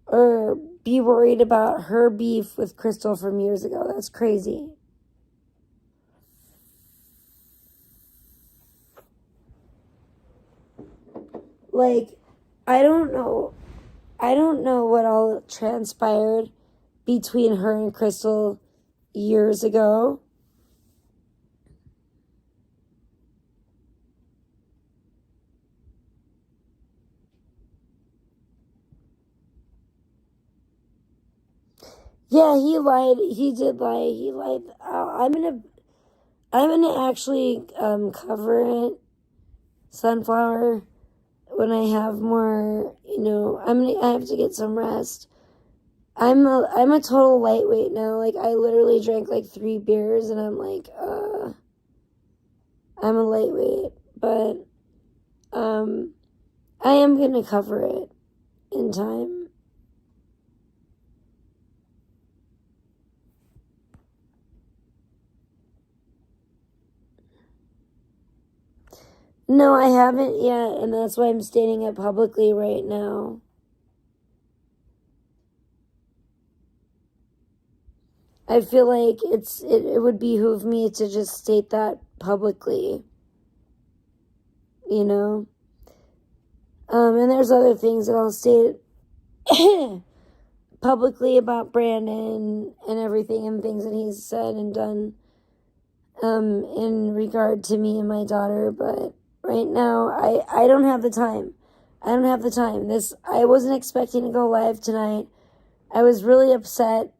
or be worried about her beef with Crystal from years ago? That's crazy. Like, I don't know what all transpired between her and Crystal years ago. Yeah, he lied. He did lie. He lied. I'm gonna actually cover it, Sunflower, when I have more. I have to get some rest. I'm a total lightweight now. Like, I literally drank like 3 beers and I'm like, I'm a lightweight, but I am gonna cover it in time. No, I haven't yet, and that's why I'm stating it publicly right now. I feel like it would behoove me to just state that publicly, And there's other things that I'll state publicly about Brandon and everything and things that he's said and done in regard to me and my daughter, but right now I don't have the time. I don't have the time. I wasn't expecting to go live tonight. I was really upset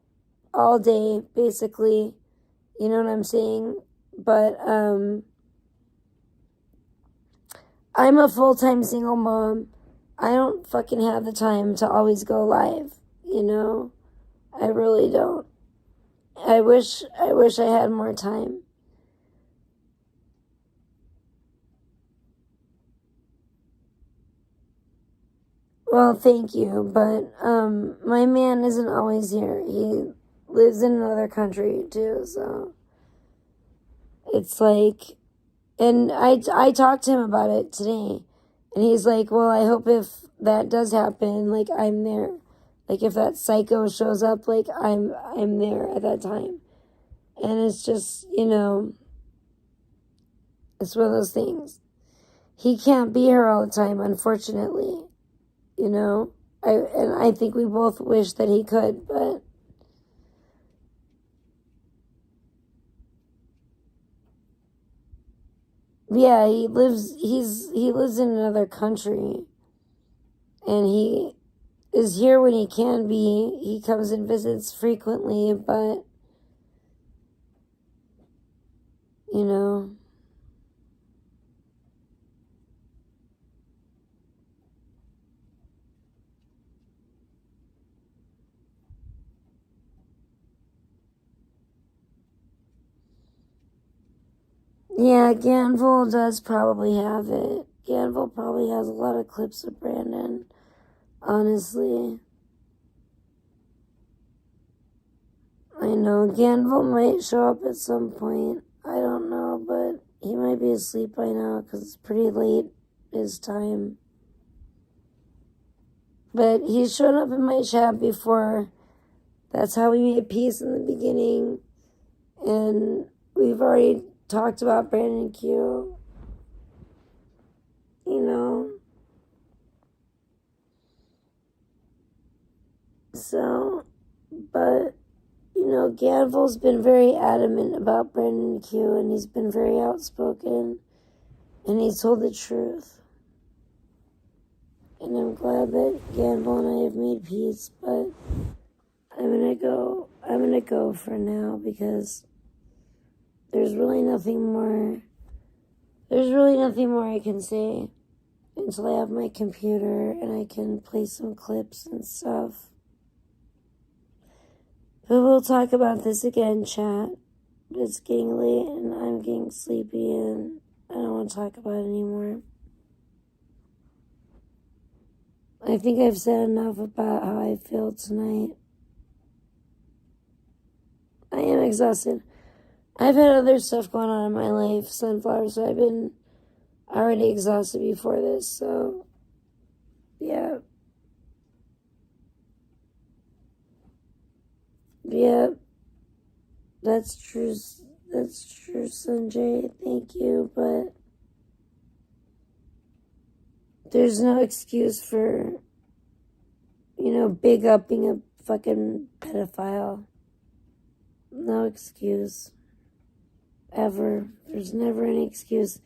all day, basically. You know what I'm saying? But I'm a full-time single mom. I don't fucking have the time to always go live, I really don't. I wish I had more time. Well, thank you, but my man isn't always here. He lives in another country too, so it's like, and I talked to him about it today, and he's like, well, I hope if that does happen, like, I'm there. Like, if that psycho shows up, like, I'm there at that time. And it's just, it's one of those things. he can't be here all the time, unfortunately. You know? I think we both wish that he could, but yeah, he lives in another country, and he is here when he can be. He comes and visits frequently, but you know, yeah, Ganville does probably have it. Ganville probably has a lot of clips of Brandon, honestly. I know Ganville might show up at some point. I don't know, but he might be asleep by now because it's pretty late his time. But he's shown up in my chat before. That's how we made peace in the beginning. And we've already talked about Brandon Q. You know. So, but, you know, Ganville's been very adamant about Brandon Q, and he's been very outspoken, and he's told the truth. And I'm glad that Ganville and I have made peace, but I'm gonna go for now because there's really nothing more I can say until I have my computer and I can play some clips and stuff. But we'll talk about this again, chat. It's getting late and I'm getting sleepy and I don't want to talk about it anymore. I think I've said enough about how I feel tonight. I am exhausted. I've had other stuff going on in my life, Sunflower, so I've been already exhausted before this, so yeah. Yeah. That's true, Sanjay. Thank you, but there's no excuse for, you know, big upping a fucking pedophile. No excuse. Ever. There's never any excuse.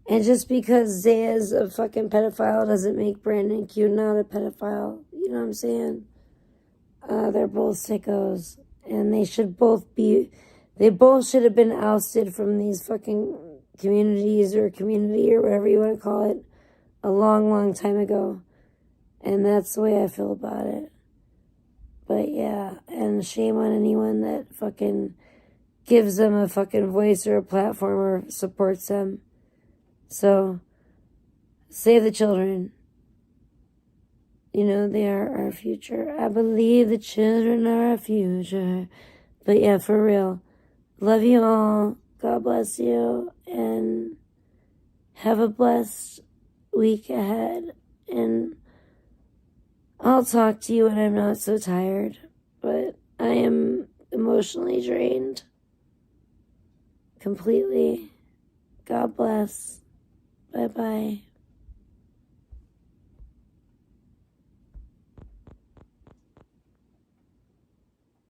And just because Zaya's a fucking pedophile doesn't make Brandon Q not a pedophile. You know what I'm saying? They're both sickos. And they both should have been ousted from these fucking communities or community or whatever you want to call it a long, long time ago. And that's the way I feel about it. But yeah, and shame on anyone that fucking gives them a fucking voice or a platform or supports them. So, save the children. You know, they are our future. I believe the children are our future. But yeah, for real. Love you all. God bless you. And have a blessed week ahead. And I'll talk to you when I'm not so tired. But I am emotionally drained. Completely. God bless. Bye-bye.